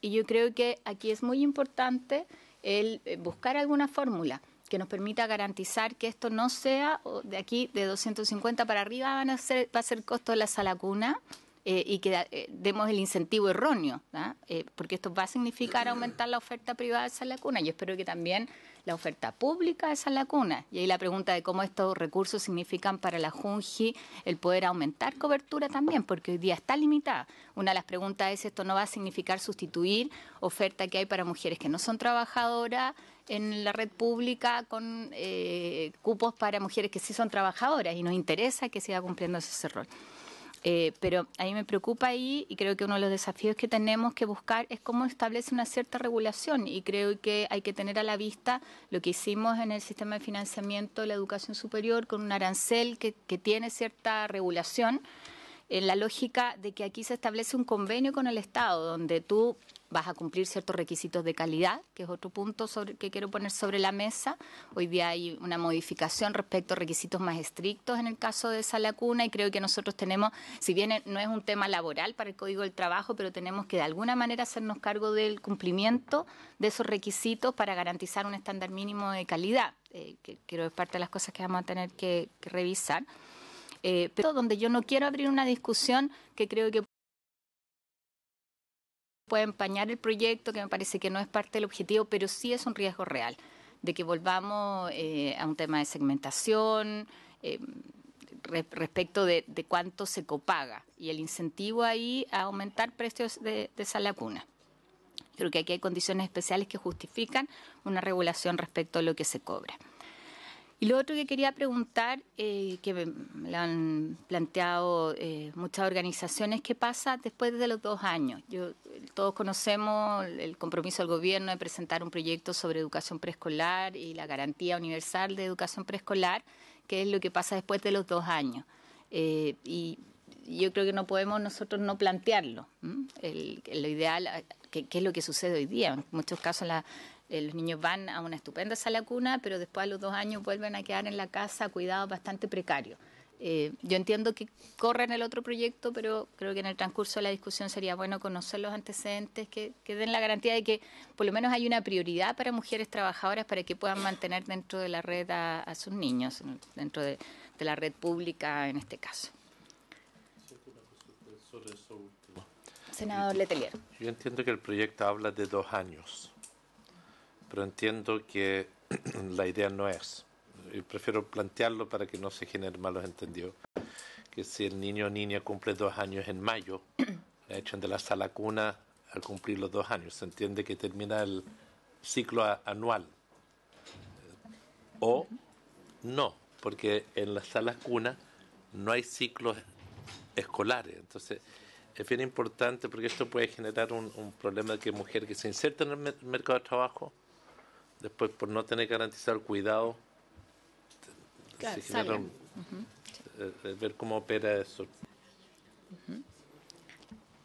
Y yo creo que aquí es muy importante el buscar alguna fórmula que nos permita garantizar que esto no sea de aquí de 250 para arriba va a ser el costo de la sala cuna y que demos el incentivo erróneo, ¿no? Porque esto va a significar aumentar la oferta privada de sala cuna. Yo espero que también la oferta pública de sala cuna. Y ahí la pregunta de cómo estos recursos significan para la Junji el poder aumentar cobertura también, porque hoy día está limitada. Una de las preguntas es si esto no va a significar sustituir oferta que hay para mujeres que no son trabajadoras en la red pública con cupos para mujeres que sí son trabajadoras y nos interesa que siga cumpliendo ese rol. Pero a mí me preocupa ahí y creo que uno de los desafíos que tenemos que buscar es cómo establece una cierta regulación y creo que hay que tener a la vista lo que hicimos en el sistema de financiamiento de la educación superior con un arancel que tiene cierta regulación en la lógica de que aquí se establece un convenio con el Estado donde tú vas a cumplir ciertos requisitos de calidad, que es otro punto que quiero poner sobre la mesa. Hoy día hay una modificación respecto a requisitos más estrictos en el caso de sala cuna, y creo que nosotros tenemos, si bien no es un tema laboral para el Código del Trabajo, pero tenemos que de alguna manera hacernos cargo del cumplimiento de esos requisitos para garantizar un estándar mínimo de calidad, que creo es parte de las cosas que vamos a tener que revisar. Pero donde yo no quiero abrir una discusión que creo que puede empañar el proyecto, que me parece que no es parte del objetivo, pero sí es un riesgo real de que volvamos a un tema de segmentación respecto de cuánto se copaga y el incentivo ahí a aumentar precios de sala cuna. Creo que aquí hay condiciones especiales que justifican una regulación respecto a lo que se cobra. Y lo otro que quería preguntar, que me han planteado muchas organizaciones, ¿qué pasa después de los 2 años? Todos conocemos el compromiso del gobierno de presentar un proyecto sobre educación preescolar y la garantía universal de educación preescolar, que es lo que pasa después de los 2 años. Y yo creo que no podemos nosotros no plantearlo. Lo ideal, que es lo que sucede hoy día. En muchos casos los niños van a una estupenda sala cuna, pero después a los 2 años vuelven a quedar en la casa a cuidados bastante precarios. Yo entiendo que corren el otro proyecto, pero creo que en el transcurso de la discusión sería bueno conocer los antecedentes que den la garantía de que por lo menos hay una prioridad para mujeres trabajadoras para que puedan mantener dentro de la red a sus niños, dentro de la red pública en este caso. Senador Letelier. Yo entiendo que el proyecto habla de 2 años, pero entiendo que la idea no es. Y prefiero plantearlo para que no se generen malos entendidos. Que si el niño o niña cumple 2 años en mayo, la echan de la sala cuna al cumplir los 2 años. Se entiende que termina el ciclo anual. O no, porque en las salas cuna no hay ciclos escolares. Entonces, es bien importante porque esto puede generar un problema de que mujeres que se insertan en el mercado de trabajo, después por no tener garantizado el cuidado, Claro, se genera ver cómo opera eso.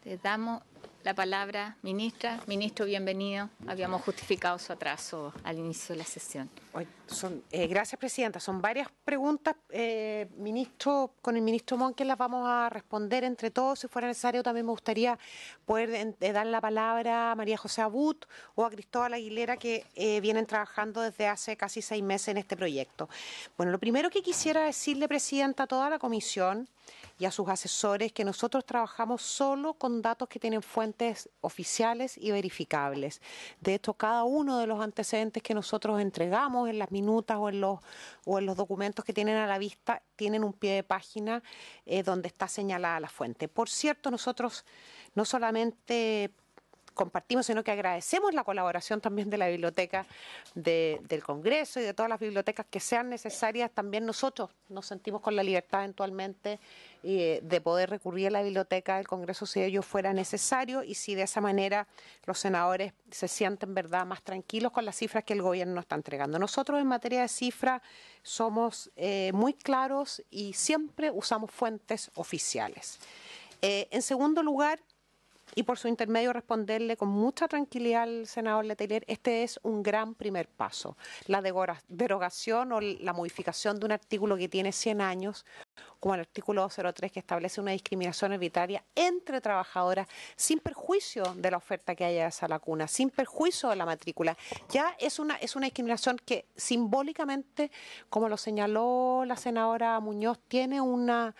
Le damos la palabra, ministra. Ministro, bienvenido. Habíamos justificado su atraso al inicio de la sesión. Gracias, presidenta. Son varias preguntas. Ministro, con el ministro Monque las vamos a responder entre todos. Si fuera necesario, también me gustaría poder dar la palabra a María José Abut o a Cristóbal Aguilera, que vienen trabajando desde hace casi 6 meses en este proyecto. Bueno, lo primero que quisiera decirle, presidenta, a toda la comisión y a sus asesores, que nosotros trabajamos solo con datos que tienen fuentes oficiales y verificables. De hecho, cada uno de los antecedentes que nosotros entregamos en las minutas o en los documentos que tienen a la vista tienen un pie de página donde está señalada la fuente. Por cierto, nosotros no solamente compartimos, sino que agradecemos la colaboración también de la Biblioteca del Congreso y de todas las bibliotecas que sean necesarias. También nosotros nos sentimos con la libertad eventualmente de poder recurrir a la Biblioteca del Congreso si ello fuera necesario y si de esa manera los senadores se sienten, verdad, más tranquilos con las cifras que el gobierno nos está entregando. Nosotros en materia de cifras somos muy claros y siempre usamos fuentes oficiales. En segundo lugar, y por su intermedio responderle con mucha tranquilidad al senador Letelier, este es un gran primer paso. La derogación o la modificación de un artículo que tiene 100 años, como el artículo 203, que establece una discriminación arbitraria entre trabajadoras sin perjuicio de la oferta que haya de sala cuna, sin perjuicio de la matrícula. Ya es una discriminación que simbólicamente, como lo señaló la senadora Muñoz, tiene una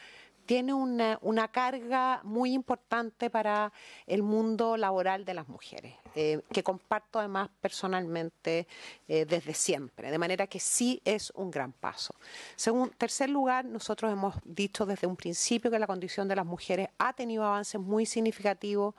carga muy importante para el mundo laboral de las mujeres, que comparto además personalmente desde siempre, de manera que sí es un gran paso. Tercer lugar, nosotros hemos dicho desde un principio que la condición de las mujeres ha tenido avances muy significativos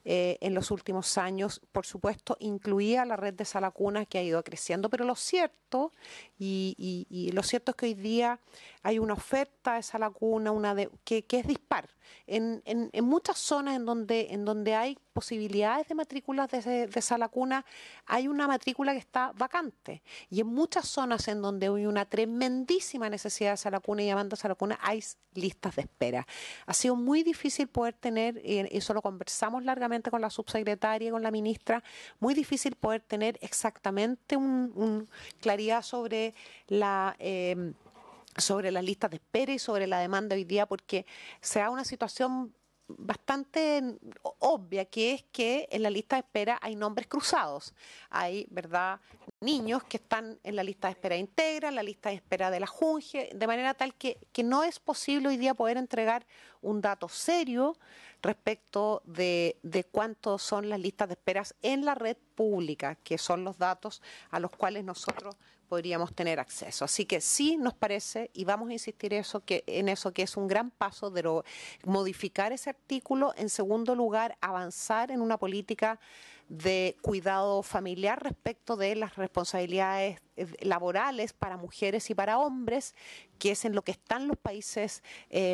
en los últimos años, por supuesto, incluía la red de sala cuna que ha ido creciendo, pero lo cierto, y lo cierto es que hoy día hay una oferta de sala cuna que es dispar. En muchas zonas en donde hay posibilidades de matrículas de sala cuna, hay una matrícula que está vacante. Y en muchas zonas en donde hay una tremendísima necesidad de sala cuna y llamando a sala cuna, hay listas de espera. Ha sido muy difícil poder tener, y eso lo conversamos largamente conjuntamente con la subsecretaria y con la ministra, muy difícil poder tener exactamente claridad sobre sobre las listas de espera y sobre la demanda hoy día, porque se da una situación bastante obvia, que es que en la lista de espera hay nombres cruzados. Hay, ¿verdad?, niños que están en la lista de espera íntegra, en la lista de espera de la JUNGE, de manera tal que no es posible hoy día poder entregar un dato serio respecto de cuántos son las listas de esperas en la red pública, que son los datos a los cuales nosotros podríamos tener acceso. Así que sí nos parece, y vamos a insistir en eso, que es un gran paso de modificar ese artículo. En segundo lugar, avanzar en una política de cuidado familiar respecto de las responsabilidades laborales para mujeres y para hombres, que es en lo que están los países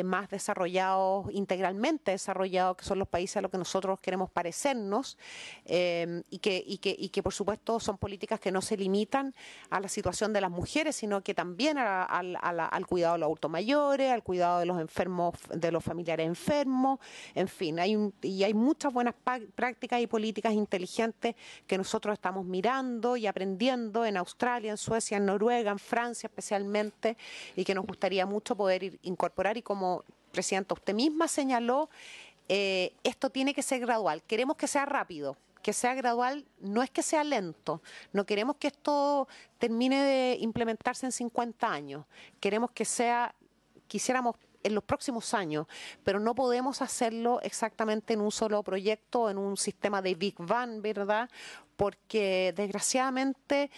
más desarrollados, integralmente desarrollados, que son los países a los que nosotros queremos parecernos, y que por supuesto son políticas que no se limitan a la situación de las mujeres, sino que también al cuidado de los adultos mayores, al cuidado de los enfermos, de los familiares enfermos, en fin, hay muchas buenas prácticas y políticas inteligentes que nosotros estamos mirando y aprendiendo en Australia, en Suecia, en Noruega, en Francia especialmente, y que nos gustaría mucho poder incorporar. Y como Presidenta usted misma señaló, esto tiene que ser gradual. Queremos que sea rápido, que sea gradual, no es que sea lento. No queremos que esto termine de implementarse en 50 años. Queremos que quisiéramos en los próximos años, pero no podemos hacerlo exactamente en un solo proyecto, en un sistema de Big Bang, ¿verdad?, porque desgraciadamente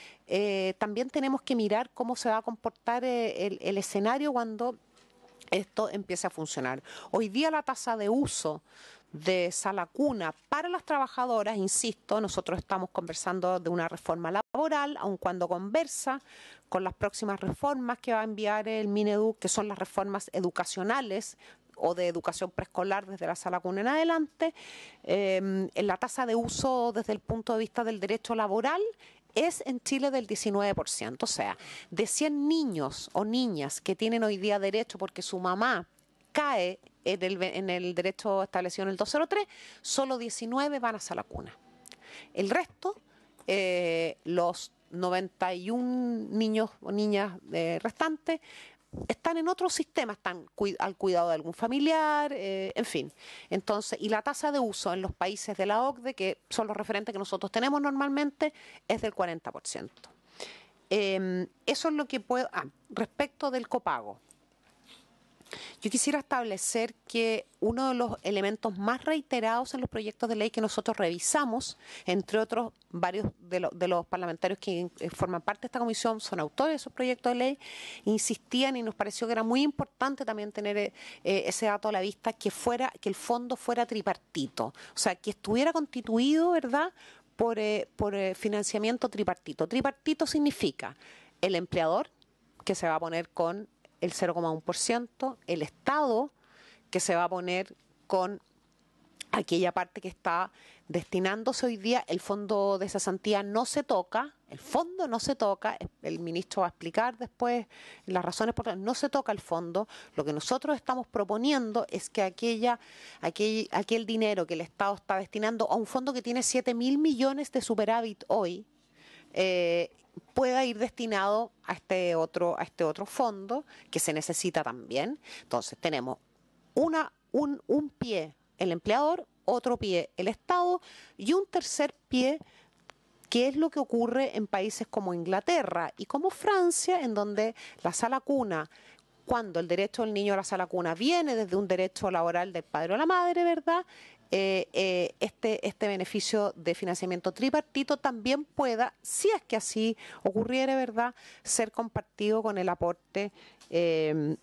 también tenemos que mirar cómo se va a comportar el escenario cuando esto empiece a funcionar. Hoy día la tasa de uso de sala cuna para las trabajadoras, insisto, nosotros estamos conversando de una reforma laboral, aun cuando conversa con las próximas reformas que va a enviar el Mineduc, que son las reformas educacionales o de educación preescolar desde la sala cuna en adelante. En la tasa de uso desde el punto de vista del derecho laboral es en Chile del 19%, o sea, de 100 niños o niñas que tienen hoy día derecho porque su mamá cae en el derecho establecido en el 203, solo 19 van a sala cuna. El resto, los 91 niños o niñas restantes, están en otro sistema, están al cuidado de algún familiar, en fin. Entonces, y la tasa de uso en los países de la OCDE, que son los referentes que nosotros tenemos normalmente, es del 40%. Eso es lo que puedo... respecto del copago. Yo quisiera establecer que uno de los elementos más reiterados en los proyectos de ley que nosotros revisamos, entre otros varios de los parlamentarios que forman parte de esta comisión son autores de esos proyectos de ley, insistían y nos pareció que era muy importante también tener ese dato a la vista, que el fondo fuera tripartito, o sea, que estuviera constituido, ¿verdad?, por financiamiento tripartito. Tripartito significa el empleador, que se va a poner con el 0,1%, el Estado, que se va a poner con aquella parte que está destinándose hoy día. El fondo de cesantía no se toca, el fondo no se toca, el ministro va a explicar después las razones por las que no se toca el fondo. Lo que nosotros estamos proponiendo es que aquel dinero que el Estado está destinando a un fondo que tiene 7.000 millones de superávit hoy, pueda ir destinado a este otro fondo que se necesita también. Entonces tenemos un pie el empleador, otro pie el Estado y un tercer pie, que es lo que ocurre en países como Inglaterra y como Francia, en donde la sala cuna, cuando el derecho del niño a la sala cuna viene desde un derecho laboral del padre o la madre, ¿verdad?, este beneficio de financiamiento tripartito también pueda, si es que así ocurriera, ¿verdad?, ser compartido con el aporte del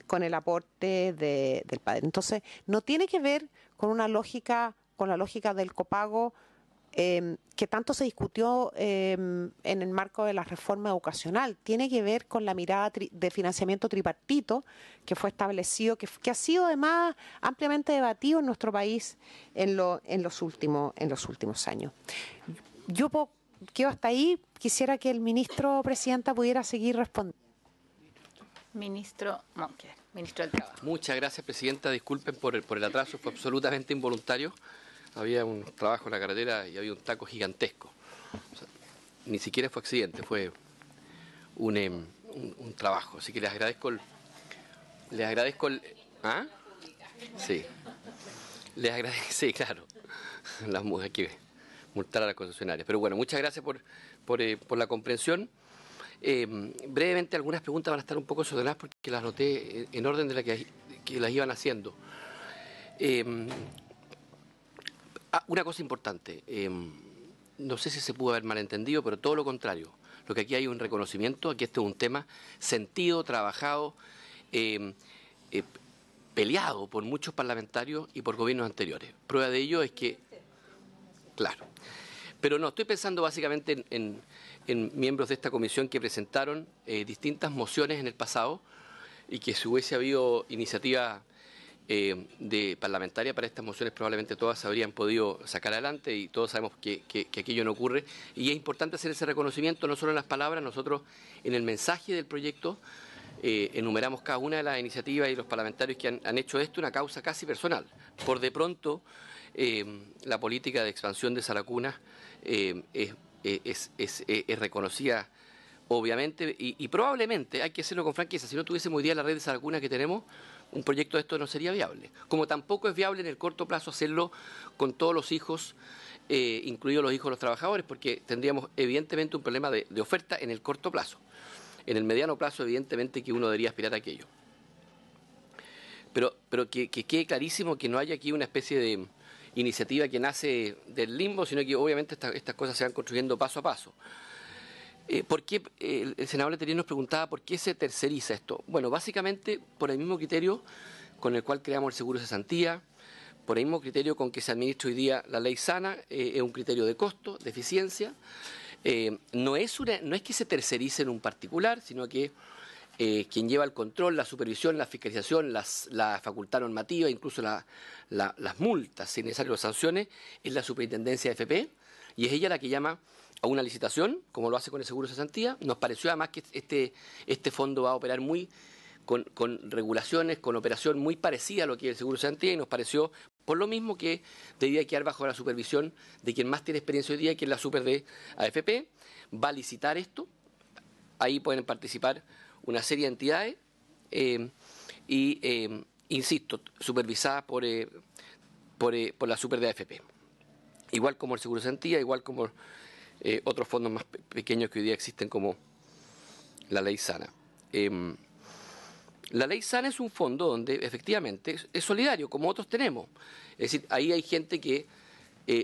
padre. Entonces, no tiene que ver con la lógica del copago que tanto se discutió en el marco de la reforma educacional. Tiene que ver con la mirada de financiamiento tripartito que fue establecido, que ha sido además ampliamente debatido en nuestro país en los últimos años. Yo quedo hasta ahí. Quisiera que el Presidenta, pudiera seguir respondiendo. Ministro Monker, ministro del Trabajo. Muchas gracias, Presidenta. Disculpen por el atraso, fue absolutamente involuntario. había un trabajo en la carretera y había un taco gigantesco. O sea, ni siquiera fue accidente, fue un trabajo. Así que les agradezco ¿ah? Sí. Les agradezco, sí, claro. Hay que multar a las concesionarias. Pero bueno, muchas gracias por la comprensión. Brevemente, algunas preguntas van a estar un poco desordenadas porque las noté en orden de la que las iban haciendo. Una cosa importante, no sé si se pudo haber malentendido, pero todo lo contrario. Lo que aquí hay un reconocimiento, aquí este es un tema sentido, trabajado, peleado por muchos parlamentarios y por gobiernos anteriores. Prueba de ello es que, claro, pero no, estoy pensando básicamente en miembros de esta comisión que presentaron distintas mociones en el pasado y que si hubiese habido iniciativa de parlamentaria para estas mociones probablemente todas se habrían podido sacar adelante y todos sabemos que aquello no ocurre y es importante hacer ese reconocimiento no solo en las palabras, nosotros en el mensaje del proyecto enumeramos cada una de las iniciativas y los parlamentarios que han hecho esto una causa casi personal. Por de pronto la política de expansión de Saracuna es reconocida obviamente y probablemente, hay que hacerlo con franqueza, si no tuviésemos hoy día la red de Saracuna que tenemos, un proyecto de esto no sería viable. Como tampoco es viable en el corto plazo hacerlo con todos los hijos, incluidos los hijos de los trabajadores, porque tendríamos evidentemente un problema de oferta en el corto plazo. En el mediano plazo, evidentemente, que uno debería aspirar a aquello. Pero que quede clarísimo que no haya aquí una especie de iniciativa que nace del limbo, sino que obviamente estas cosas se van construyendo paso a paso. ¿Por qué el senador Letelier nos preguntaba por qué se terceriza esto? Bueno, básicamente por el mismo criterio con el cual creamos el seguro de cesantía, por el mismo criterio con que se administra hoy día la ley sana, es un criterio de costo, de eficiencia. No es que se tercerice en un particular, sino que quien lleva el control, la supervisión, la fiscalización, la facultad normativa, incluso las multas, si es necesario, las sanciones, es la superintendencia de FP, y es ella la que llama a una licitación, como lo hace con el seguro de cesantía. Nos pareció además que este fondo va a operar con regulaciones, con operación muy parecida a lo que es el seguro de cesantía, y nos pareció por lo mismo que debía quedar bajo la supervisión de quien más tiene experiencia hoy día, que es la super de AFP. Va a licitar esto, ahí pueden participar una serie de entidades insisto, supervisadas por la super de AFP. Igual como el seguro de cesantía, igual como otros fondos más pequeños que hoy día existen como la ley sana. La ley sana es un fondo donde efectivamente es solidario, como otros tenemos. Es decir, ahí hay gente que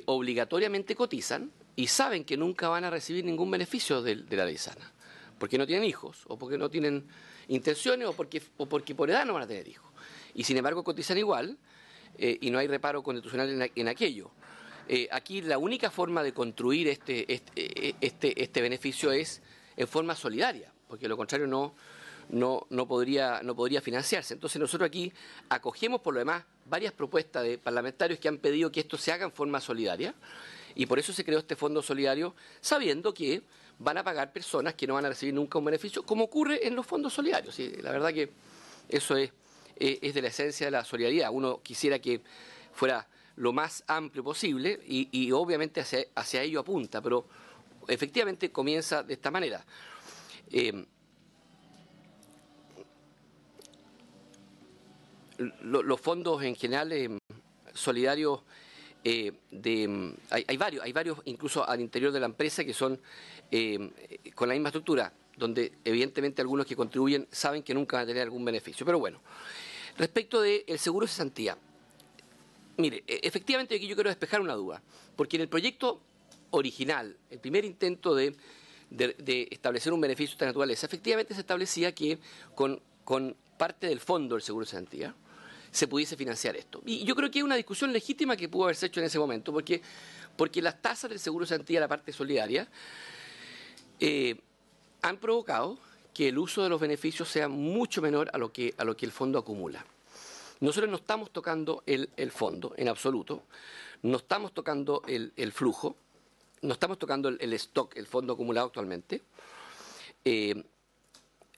obligatoriamente cotizan y saben que nunca van a recibir ningún beneficio de la ley sana, porque no tienen hijos, o porque no tienen intenciones, o porque por edad no van a tener hijos. Y sin embargo cotizan igual, y no hay reparo constitucional en aquello. Aquí la única forma de construir este beneficio es en forma solidaria, porque lo contrario no podría financiarse. Entonces nosotros aquí acogemos por lo demás varias propuestas de parlamentarios que han pedido que esto se haga en forma solidaria, y por eso se creó este fondo solidario, sabiendo que van a pagar personas que no van a recibir nunca un beneficio, como ocurre en los fondos solidarios. ¿Sí? La verdad que eso es de la esencia de la solidaridad. Uno quisiera que fuera lo más amplio posible y obviamente hacia ello apunta, pero efectivamente comienza de esta manera. Los fondos en general solidarios, hay varios incluso al interior de la empresa que son con la misma estructura, donde evidentemente algunos que contribuyen saben que nunca van a tener algún beneficio. Pero bueno, respecto del seguro de cesantía, mire, efectivamente aquí yo quiero despejar una duda, porque en el proyecto original, el primer intento de establecer un beneficio de esta naturaleza, efectivamente se establecía que con parte del fondo del seguro de cesantía se pudiese financiar esto. Y yo creo que es una discusión legítima que pudo haberse hecho en ese momento, porque las tasas del seguro de cesantía, la parte solidaria, han provocado que el uso de los beneficios sea mucho menor a lo que el fondo acumula. Nosotros no estamos tocando el fondo en absoluto, no estamos tocando el flujo, no estamos tocando el stock, el fondo acumulado actualmente.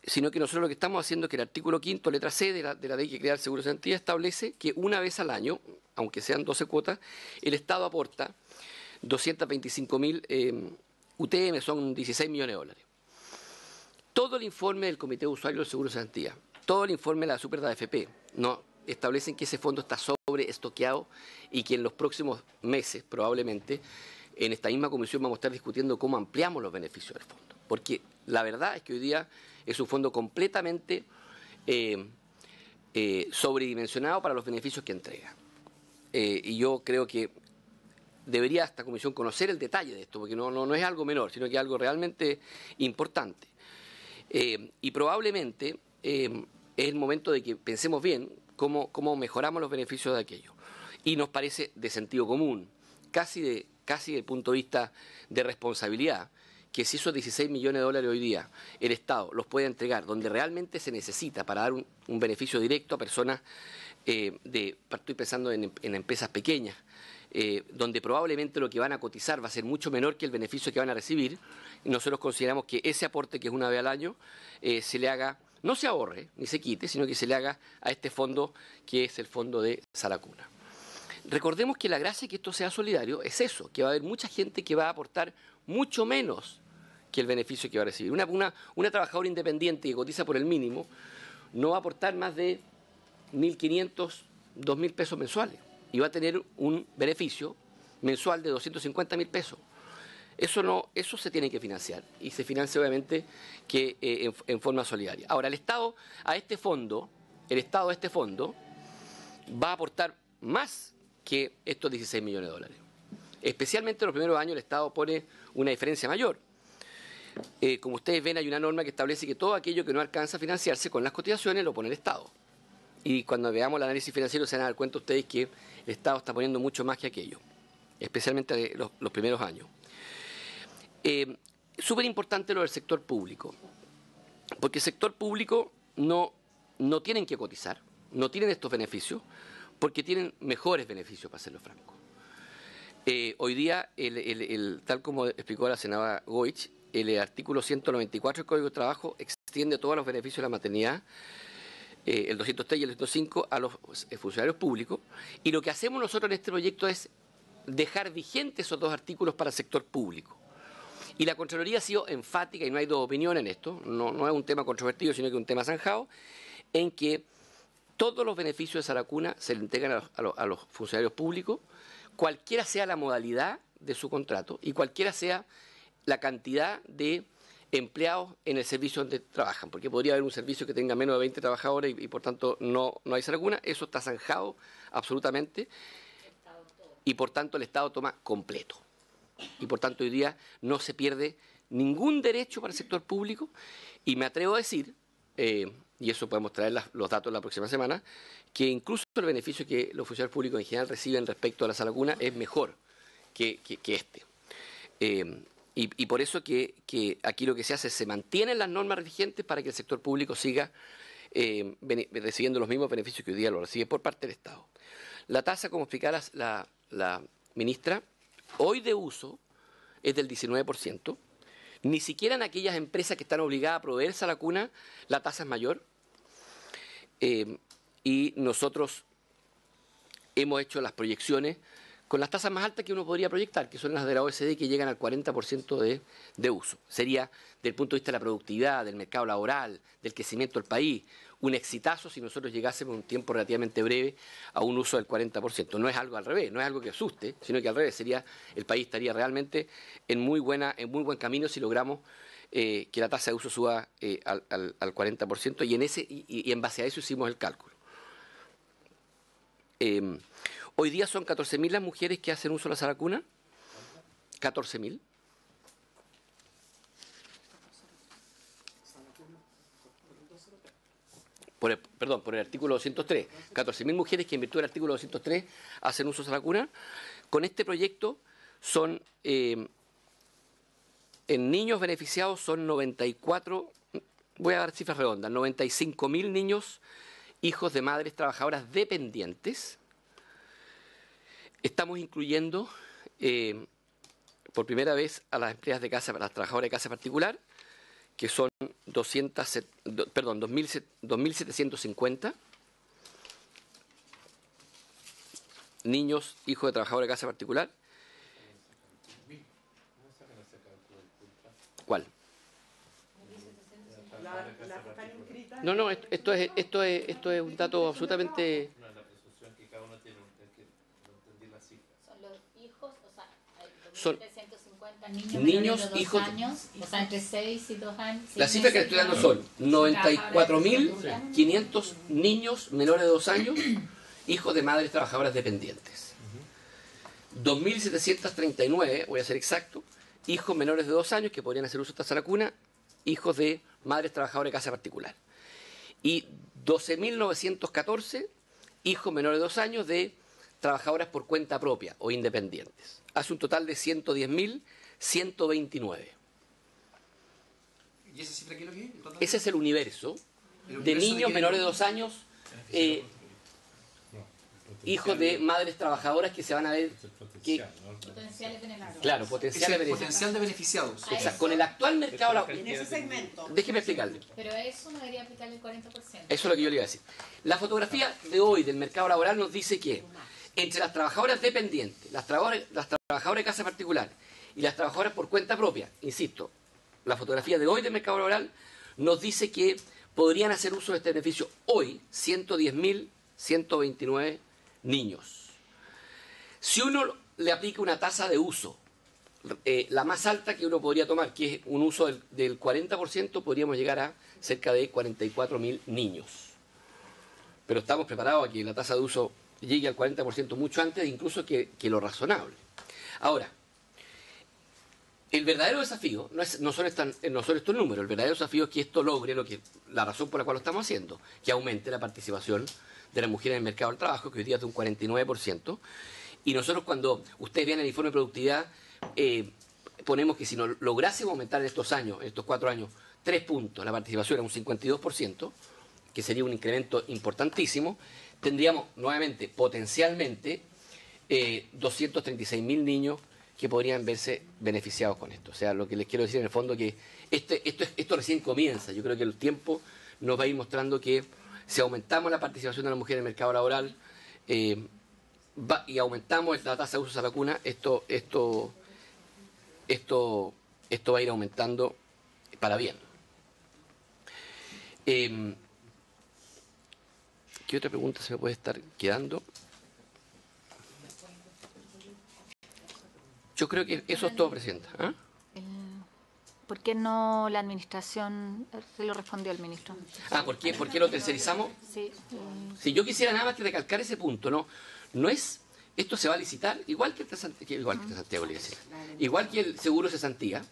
sino que nosotros lo que estamos haciendo es que el artículo 5º, letra C de la ley que crea el Seguro de Cesantía, establece que una vez al año, aunque sean 12 cuotas, el Estado aporta 225.000 UTM, son 16 millones de dólares. Todo el informe del Comité de Usuarios del Seguro de Cesantía, todo el informe de la Super de AFP, no establecen que ese fondo está sobreestoqueado y que en los próximos meses, probablemente, en esta misma comisión vamos a estar discutiendo cómo ampliamos los beneficios del fondo. Porque la verdad es que hoy día es un fondo completamente sobredimensionado para los beneficios que entrega. Y yo creo que debería esta comisión conocer el detalle de esto, porque no es algo menor, sino que es algo realmente importante. Y probablemente es el momento de que pensemos bien cómo mejoramos los beneficios de aquello. Y nos parece de sentido común, casi del punto de vista de responsabilidad, que si esos 16 millones de dólares hoy día el Estado los puede entregar donde realmente se necesita para dar un beneficio directo a personas, estoy pensando en empresas pequeñas, donde probablemente lo que van a cotizar va a ser mucho menor que el beneficio que van a recibir, nosotros consideramos que ese aporte, que es una vez al año, se le haga, no se ahorre ni se quite, sino que se le haga a este fondo que es el fondo de Saracuna. Recordemos que la gracia de que esto sea solidario es eso, que va a haber mucha gente que va a aportar mucho menos que el beneficio que va a recibir. Una trabajadora independiente que cotiza por el mínimo no va a aportar más de 1.500, 2.000 pesos mensuales y va a tener un beneficio mensual de 250.000 pesos. Eso se tiene que financiar y se financia obviamente que en forma solidaria. Ahora, el Estado a este fondo va a aportar más que estos 16 millones de dólares. Especialmente en los primeros años el Estado pone una diferencia mayor. Como ustedes ven, hay una norma que establece que todo aquello que no alcanza a financiarse con las cotizaciones lo pone el Estado. Y cuando veamos el análisis financiero se van a dar cuenta ustedes que el Estado está poniendo mucho más que aquello, especialmente los primeros años. Súper importante lo del sector público, porque el sector público no tienen que cotizar, no tienen estos beneficios, porque tienen mejores beneficios, para serlo franco. Hoy día, tal como explicó la senadora Goich, el artículo 194 del Código de Trabajo extiende todos los beneficios de la maternidad, el 203 y el 205, a los funcionarios públicos, y lo que hacemos nosotros en este proyecto es dejar vigentes esos dos artículos para el sector público. Y la Contraloría ha sido enfática, y no hay dos opiniones en esto, no es un tema controvertido, sino que es un tema zanjado, en que todos los beneficios de Saracuna se le entregan a los funcionarios públicos, cualquiera sea la modalidad de su contrato y cualquiera sea la cantidad de empleados en el servicio donde trabajan, porque podría haber un servicio que tenga menos de 20 trabajadores y por tanto no hay Saracuna. Eso está zanjado absolutamente y por tanto el Estado toma completo. Y por tanto hoy día no se pierde ningún derecho para el sector público y me atrevo a decir, y eso podemos traer los datos la próxima semana, que incluso el beneficio que los funcionarios públicos en general reciben respecto a la Saracuna es mejor que este. Y por eso que aquí lo que se hace es se mantienen las normas vigentes para que el sector público siga recibiendo los mismos beneficios que hoy día lo recibe por parte del Estado. La tasa, como explicaba la ministra, hoy de uso es del 19%. Ni siquiera en aquellas empresas que están obligadas a proveer Saracuna la tasa es mayor. Y nosotros hemos hecho las proyecciones con las tasas más altas que uno podría proyectar, que son las de la OECD, que llegan al 40% de uso. Sería, desde el punto de vista de la productividad, del mercado laboral, del crecimiento del país, un exitazo si nosotros llegásemos en un tiempo relativamente breve a un uso del 40%. No es algo al revés, no es algo que asuste, sino que al revés, el país estaría realmente en muy buen camino si logramos que la tasa de uso suba al 40%, y en base a eso hicimos el cálculo. Hoy día son 14.000 las mujeres que hacen uso de la Saracuna. 14.000. Por el artículo 203. 14.000 mujeres que en virtud del artículo 203 hacen uso de Saracuna. Con este proyecto son, en niños beneficiados son 94, voy a dar cifras redondas, 95.000 niños hijos de madres trabajadoras dependientes. Estamos incluyendo por primera vez a las empleadas de casa, a las trabajadoras de casa particular, que son 2.750 niños, hijos de trabajadores de casa particular. ¿Cuál? No, esto es un dato absolutamente... Son los hijos, o sea, son 750 niños de 2 hijos, años, o sea, entre 6 y 2 años. Las cifras que estoy dando son 94.500 niños menores de 2 años, hijos de madres trabajadoras dependientes. 2.739, voy a ser exacto, hijos menores de 2 años que podrían hacer uso de esta vacuna, hijos de madres trabajadoras de casa particular. Y 12.914 hijos menores de 2 años de trabajadoras por cuenta propia o independientes. Hace un total de 110.129. ¿Y esa cifra qué es lo que es? Ese es el universo de niños menores de 2 años, hijos de madres trabajadoras que se van a ver... Potenciales beneficiados. Claro, potencial de beneficiados. Exacto. Con el actual mercado laboral... En ese segmento. Déjeme explicarle. Pero eso no debería aplicarle el 40%. Eso es lo que yo le iba a decir. La fotografía de hoy del mercado laboral nos dice que entre las trabajadoras dependientes, las trabajadoras de casa particular y las trabajadoras por cuenta propia, insisto, la fotografía de hoy del mercado laboral nos dice que podrían hacer uso de este beneficio hoy 110.129 niños. Si uno le aplica una tasa de uso, la más alta que uno podría tomar, que es un uso del 40%, podríamos llegar a cerca de 44.000 niños. Pero estamos preparados a que la tasa de uso llegue al 40% mucho antes, incluso que lo razonable. Ahora, el verdadero desafío no son estos números, el verdadero desafío es que esto logre la razón por la cual lo estamos haciendo, que aumente la participación de las mujeres en el mercado del trabajo, que hoy día es de un 49%, y nosotros cuando ustedes vean el informe de productividad, ponemos que si no lográsemos aumentar en estos años, en estos 4 años, 3 puntos, la participación a un 52%, que sería un incremento importantísimo, tendríamos nuevamente, potencialmente, 236.000 niños que podrían verse beneficiados con esto. O sea, lo que les quiero decir en el fondo que esto recién comienza. Yo creo que el tiempo nos va a ir mostrando que si aumentamos la participación de la mujer en el mercado laboral y aumentamos la tasa de uso de la vacuna, esto va a ir aumentando para bien. ¿Qué otra pregunta se me puede estar quedando? Yo creo que eso es todo, Presidenta. ¿Ah? ¿Por qué no la administración se lo respondió el ministro? ¿Por qué lo tercerizamos? Sí. Si yo quisiera nada más que recalcar ese punto, no es, esto se va a licitar igual que igual que el seguro de cesantía,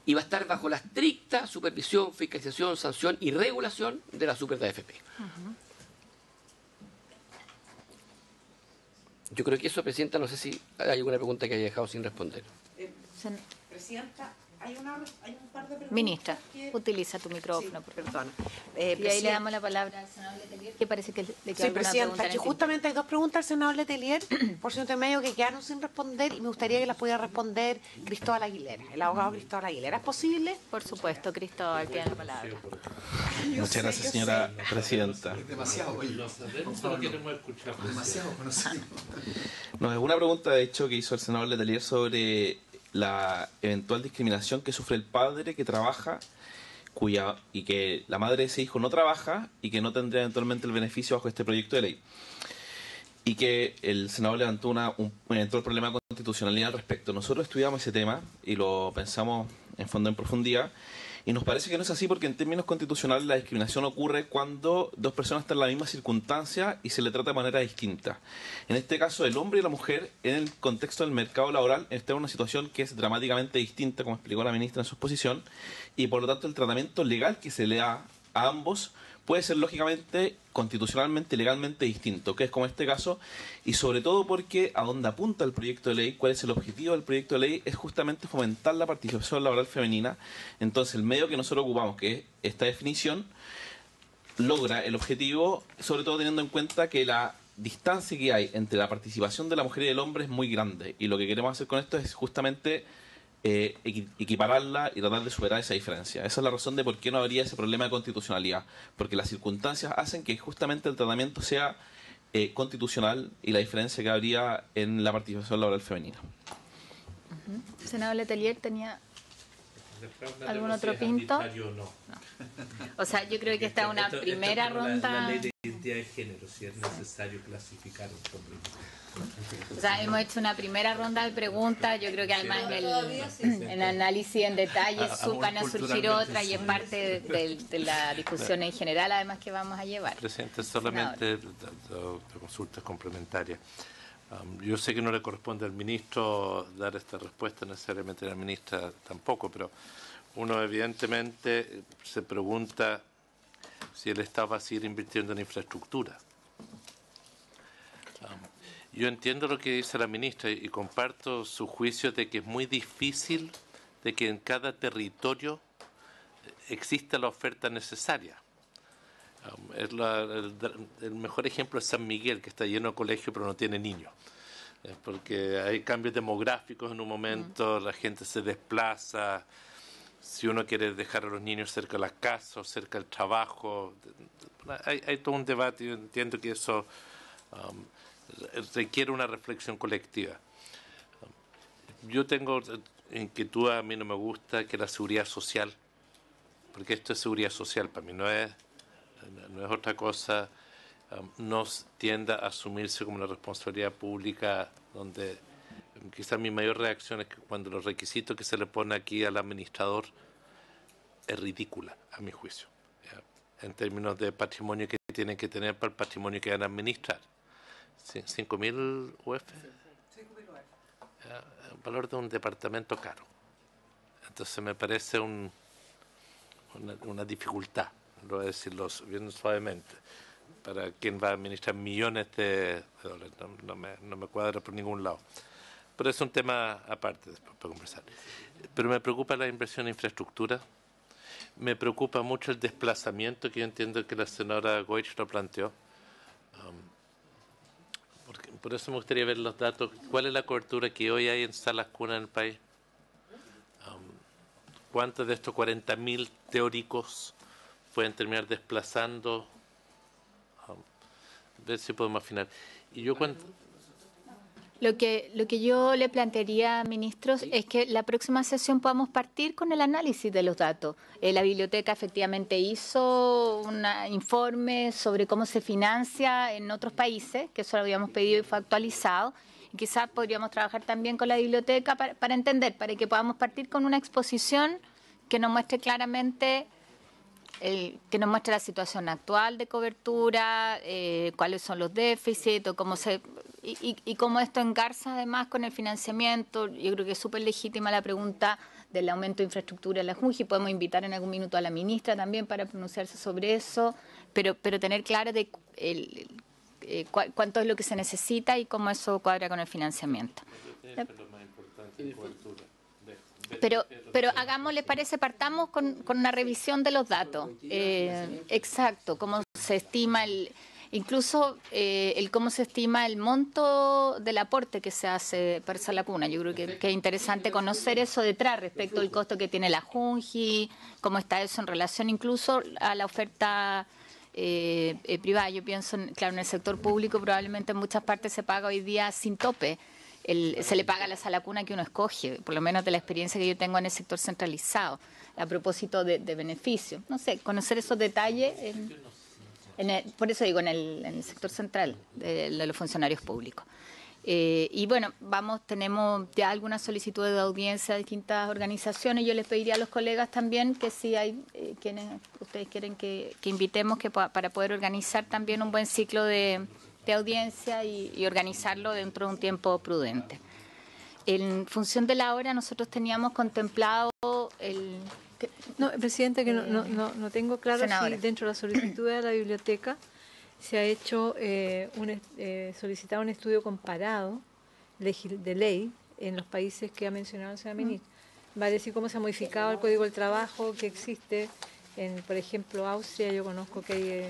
y va a estar bajo la estricta supervisión, fiscalización, sanción y regulación de la Super de AFP. Yo creo que eso, Presidenta, no sé si hay alguna pregunta que haya dejado sin responder. Presidenta, hay un par de preguntas. Ministra, utiliza tu micrófono. Sí, perdón. Y ahí le damos la palabra al senador Letelier, que parece que le queda Sí, alguna Presidenta, pregunta. que justamente hay 2 preguntas al senador Letelier, por su intermedio, que quedaron sin responder y me gustaría que las pudiera responder Cristóbal Aguilera, el abogado Cristóbal Aguilera. ¿Es posible? Por supuesto, Cristóbal, tiene la palabra. Muchas gracias, señora Presidenta. Demasiado, oye. No sabemos, solo queremos escuchar. Demasiado conocido. No, es una pregunta, de hecho, que hizo el senador Letelier sobre la eventual discriminación que sufre el padre que trabaja y que la madre de ese hijo no trabaja y que no tendría eventualmente el beneficio bajo este proyecto de ley. Y que el senador levantó un eventual problema de constitucionalidad al respecto. Nosotros estudiamos ese tema y lo pensamos en fondo, en profundidad, y nos parece que no es así porque en términos constitucionales la discriminación ocurre cuando 2 personas están en la misma circunstancia y se le trata de manera distinta. En este caso, el hombre y la mujer, en el contexto del mercado laboral, están en una situación que es dramáticamente distinta, como explicó la ministra en su exposición, y por lo tanto el tratamiento legal que se le da a ambos puede ser lógicamente, constitucionalmente, legalmente distinto, que es como este caso, y sobre todo porque a donde apunta el proyecto de ley, cuál es el objetivo del proyecto de ley, es justamente fomentar la participación laboral femenina. Entonces el medio que nosotros ocupamos, que es esta definición, logra el objetivo, sobre todo teniendo en cuenta que la distancia que hay entre la participación de la mujer y del hombre es muy grande, y lo que queremos hacer con esto es justamente equipararla y tratar de superar esa diferencia. Esa es la razón de por qué no habría ese problema de constitucionalidad, porque las circunstancias hacen que justamente el tratamiento sea constitucional y la diferencia que habría en la participación laboral femenina. Senador Letelier, ¿tenía algún otro punto? No. O sea, yo creo que esta es una primera ronda. La ley de identidad de género, si es necesario clasificar un compromiso. O sea, hemos hecho una primera ronda de preguntas. Yo creo que además en el análisis en detalle van a surgir otras y es parte de la discusión en general, además que vamos a llevar. Presidente, solamente de consultas complementarias. Yo sé que no le corresponde al ministro dar esta respuesta, necesariamente a la ministra tampoco, pero uno evidentemente se pregunta si el Estado va a seguir invirtiendo en infraestructura. Yo entiendo lo que dice la ministra y comparto su juicio de que es muy difícil de que en cada territorio exista la oferta necesaria. El mejor ejemplo es San Miguel, que está lleno de colegios pero no tiene niños. Porque hay cambios demográficos en un momento, la gente se desplaza. Si uno quiere dejar a los niños cerca de las casas o cerca del trabajo, hay todo un debate. Yo entiendo que eso requiere una reflexión colectiva. Yo tengo inquietud, a mí no me gusta que la seguridad social, porque esto es seguridad social para mí, no es otra cosa, no tienda a asumirse como una responsabilidad pública, donde quizás mi mayor reacción es que cuando los requisitos que se le pone aquí al administrador es ridícula, a mi juicio, en términos de patrimonio que tienen que tener para el patrimonio que van a administrar. 5.000 UF, el valor de un departamento caro. Entonces me parece una dificultad, lo voy a decirlo bien suavemente, para quien va a administrar millones de dólares. No me cuadra por ningún lado. Pero es un tema aparte después para conversar. Pero me preocupa la inversión en infraestructura. Me preocupa mucho el desplazamiento, que yo entiendo que la senadora Goich lo planteó. Por eso me gustaría ver los datos. ¿Cuál es la cobertura que hoy hay en salas cunas en el país? ¿Cuántos de estos 40.000 teóricos pueden terminar desplazando? Ver si podemos afinar. Y yo cuento. Lo que yo le plantearía, ministros, es que la próxima sesión podamos partir con el análisis de los datos. La biblioteca efectivamente hizo un informe sobre cómo se financia en otros países, que eso lo habíamos pedido y fue actualizado. Y quizás podríamos trabajar también con la biblioteca para entender, para que podamos partir con una exposición que nos muestre claramente que nos muestre la situación actual de cobertura, cuáles son los déficits, o cómo y cómo esto engarza además con el financiamiento. Yo creo que es súper legítima la pregunta del aumento de infraestructura en la JUNJI. Podemos invitar en algún minuto a la ministra también para pronunciarse sobre eso, pero tener claro de cuánto es lo que se necesita y cómo eso cuadra con el financiamiento. Pero hagamos, ¿les parece? Partamos con una revisión de los datos. Exacto, cómo se estima incluso cómo se estima el monto del aporte que se hace para esa lacuna. Yo creo que es interesante conocer eso detrás respecto al costo que tiene la JUNJI, cómo está eso en relación incluso a la oferta privada. Yo pienso, claro, en el sector público probablemente en muchas partes se paga hoy día sin tope. Se le paga la sala cuna que uno escoge, por lo menos de la experiencia que yo tengo en el sector centralizado, a propósito de beneficios. No sé, conocer esos detalles, por eso digo, en el sector central de los funcionarios públicos. Y bueno, tenemos ya algunas solicitudes de audiencia de distintas organizaciones. Yo les pediría a los colegas también que si hay quienes ustedes quieren que invitemos para poder organizar también un buen ciclo de audiencia y organizarlo dentro de un tiempo prudente. En función de la hora, nosotros teníamos contemplado No, Presidenta, que no tengo claro si dentro de la solicitud de la biblioteca se ha hecho solicitado un estudio comparado de ley en los países que ha mencionado la señora ministra. Va a decir cómo se ha modificado el Código del Trabajo que existe en, por ejemplo, Austria. Yo conozco que hay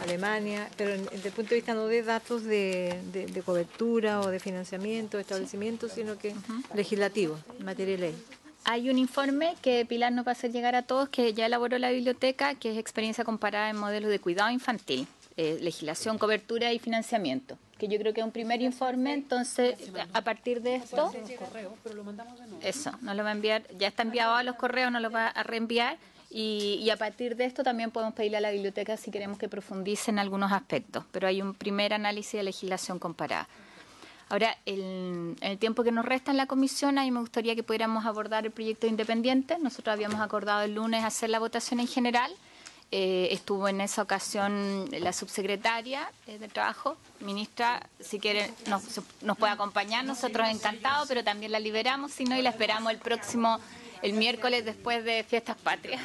Alemania, pero desde el punto de vista no de datos de cobertura o de financiamiento, de establecimiento, sino que legislativo, en materia de ley. Hay un informe que Pilar nos va a hacer llegar a todos, que ya elaboró la biblioteca, que es experiencia comparada en modelos de cuidado infantil, legislación, cobertura y financiamiento, que yo creo que es un primer informe. Entonces, a partir de esto, eso, nos lo va a enviar, ya está enviado a los correos, nos lo va a reenviar, y a partir de esto también podemos pedirle a la biblioteca si queremos que profundice en algunos aspectos, pero hay un primer análisis de legislación comparada. Ahora, en el tiempo que nos resta en la comisión, a mí me gustaría que pudiéramos abordar el proyecto independiente. Nosotros habíamos acordado el lunes hacer la votación en general. Estuvo en esa ocasión la subsecretaria de Trabajo. Ministra, si quiere, nos puede acompañar. Nosotros encantados, pero también la liberamos, si no, y la esperamos el miércoles después de Fiestas Patrias.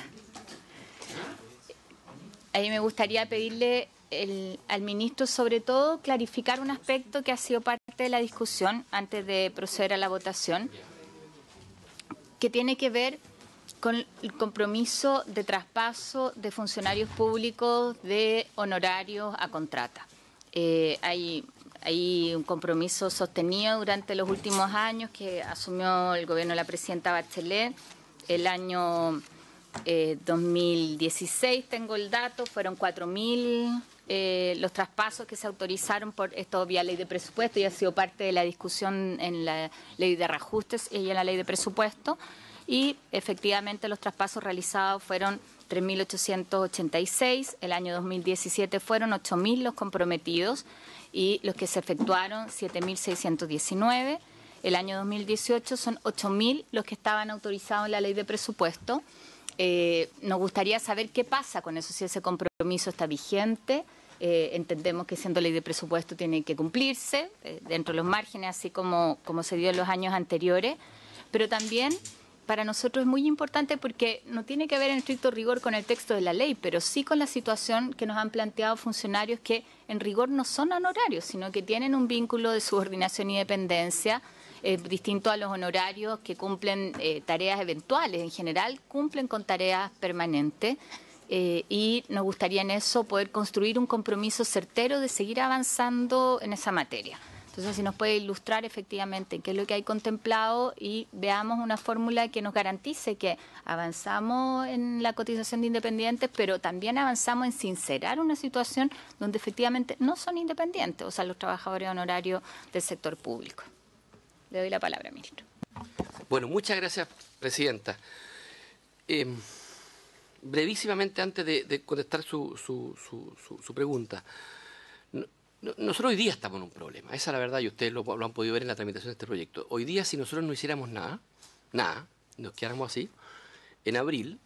A mí me gustaría pedirle al ministro, sobre todo, clarificar un aspecto que ha sido parte de la discusión antes de proceder a la votación, que tiene que ver con el compromiso de traspaso de funcionarios públicos de honorarios a contrata. Hay un compromiso sostenido durante los últimos años que asumió el gobierno de la presidenta Bachelet. El año 2016, tengo el dato, fueron 4.000 los traspasos que se autorizaron por esto vía ley de presupuesto, y ha sido parte de la discusión en la ley de reajustes y en la ley de presupuesto. Y efectivamente los traspasos realizados fueron 3.886, el año 2017 fueron 8.000 los comprometidos y los que se efectuaron 7.619, el año 2018 son 8.000 los que estaban autorizados en la ley de presupuesto. Nos gustaría saber qué pasa con eso, si ese compromiso está vigente. Entendemos que siendo ley de presupuesto tiene que cumplirse dentro de los márgenes, así como se dio en los años anteriores, pero también para nosotros es muy importante porque no tiene que ver en estricto rigor con el texto de la ley, pero sí con la situación que nos han planteado funcionarios que en rigor no son honorarios, sino que tienen un vínculo de subordinación y dependencia distinto a los honorarios que cumplen tareas eventuales. En general cumplen con tareas permanentes y nos gustaría en eso poder construir un compromiso certero de seguir avanzando en esa materia. Entonces, si nos puede ilustrar efectivamente qué es lo que hay contemplado y veamos una fórmula que nos garantice que avanzamos en la cotización de independientes, pero también avanzamos en sincerar una situación donde efectivamente no son independientes, o sea, los trabajadores honorarios del sector público. Le doy la palabra, ministro. Bueno, muchas gracias, presidenta. Brevísimamente, antes de contestar su pregunta. Nosotros hoy día estamos en un problema, esa es la verdad, y ustedes lo han podido ver en la tramitación de este proyecto. Hoy día, si nosotros no hiciéramos nada, nos quedáramos así, en abril,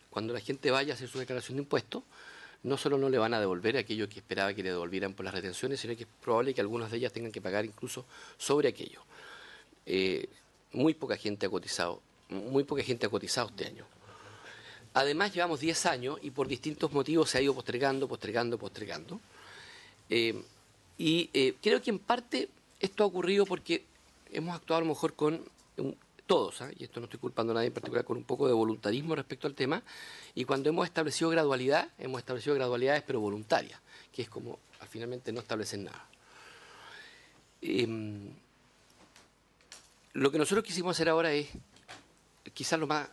cuando la gente vaya a hacer su declaración de impuestos, no solo no le van a devolver aquello que esperaba que le devolvieran por las retenciones, sino que es probable que algunas de ellas tengan que pagar incluso sobre aquello. Muy poca gente ha cotizado este año. Además, llevamos 10 años y por distintos motivos se ha ido postergando. Creo que en parte esto ha ocurrido porque hemos actuado a lo mejor con todos, y esto no estoy culpando a nadie en particular, con un poco de voluntarismo respecto al tema, y cuando hemos establecido gradualidades pero voluntarias, que es como finalmente no establecen nada. Lo que nosotros quisimos hacer ahora es quizás lo más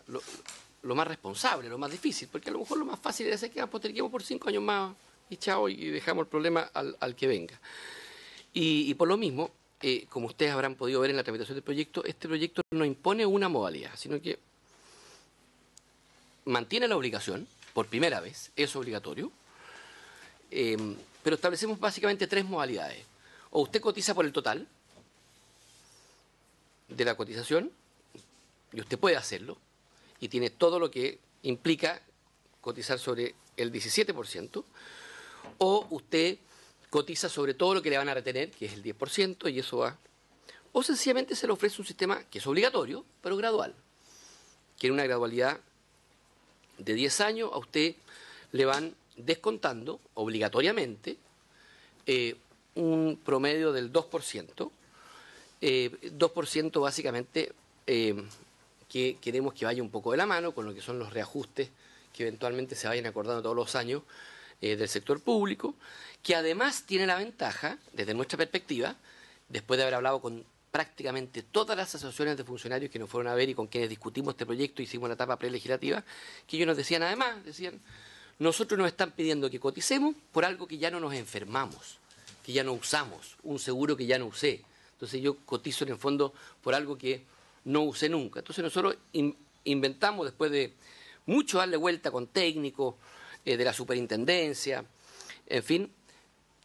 responsable, lo más difícil, porque a lo mejor lo más fácil es hacer que posterguemos por 5 años más y chao, y dejamos el problema al que venga. Y por lo mismo, como ustedes habrán podido ver en la tramitación del proyecto, este proyecto no impone una modalidad, sino que mantiene la obligación, por primera vez, es obligatorio, pero establecemos básicamente 3 modalidades. O usted cotiza por el total de la cotización, y usted puede hacerlo, y tiene todo lo que implica cotizar sobre el 17%, o usted cotiza sobre todo lo que le van a retener, que es el 10%, y eso va. O sencillamente se le ofrece un sistema que es obligatorio, pero gradual, que en una gradualidad de 10 años a usted le van descontando obligatoriamente un promedio del 2%, 2% básicamente que queremos que vaya un poco de la mano con lo que son los reajustes que eventualmente se vayan acordando todos los años del sector público, que además tiene la ventaja, desde nuestra perspectiva, después de haber hablado con prácticamente todas las asociaciones de funcionarios que nos fueron a ver y con quienes discutimos este proyecto, hicimos la etapa prelegislativa, que ellos nos decían además, nosotros nos están pidiendo que coticemos por algo que ya no nos enfermamos, que ya no usamos, un seguro que ya no usé. Entonces yo cotizo en el fondo por algo que no usé nunca. Entonces nosotros inventamos, después de mucho darle vuelta con técnicos, de la superintendencia, en fin,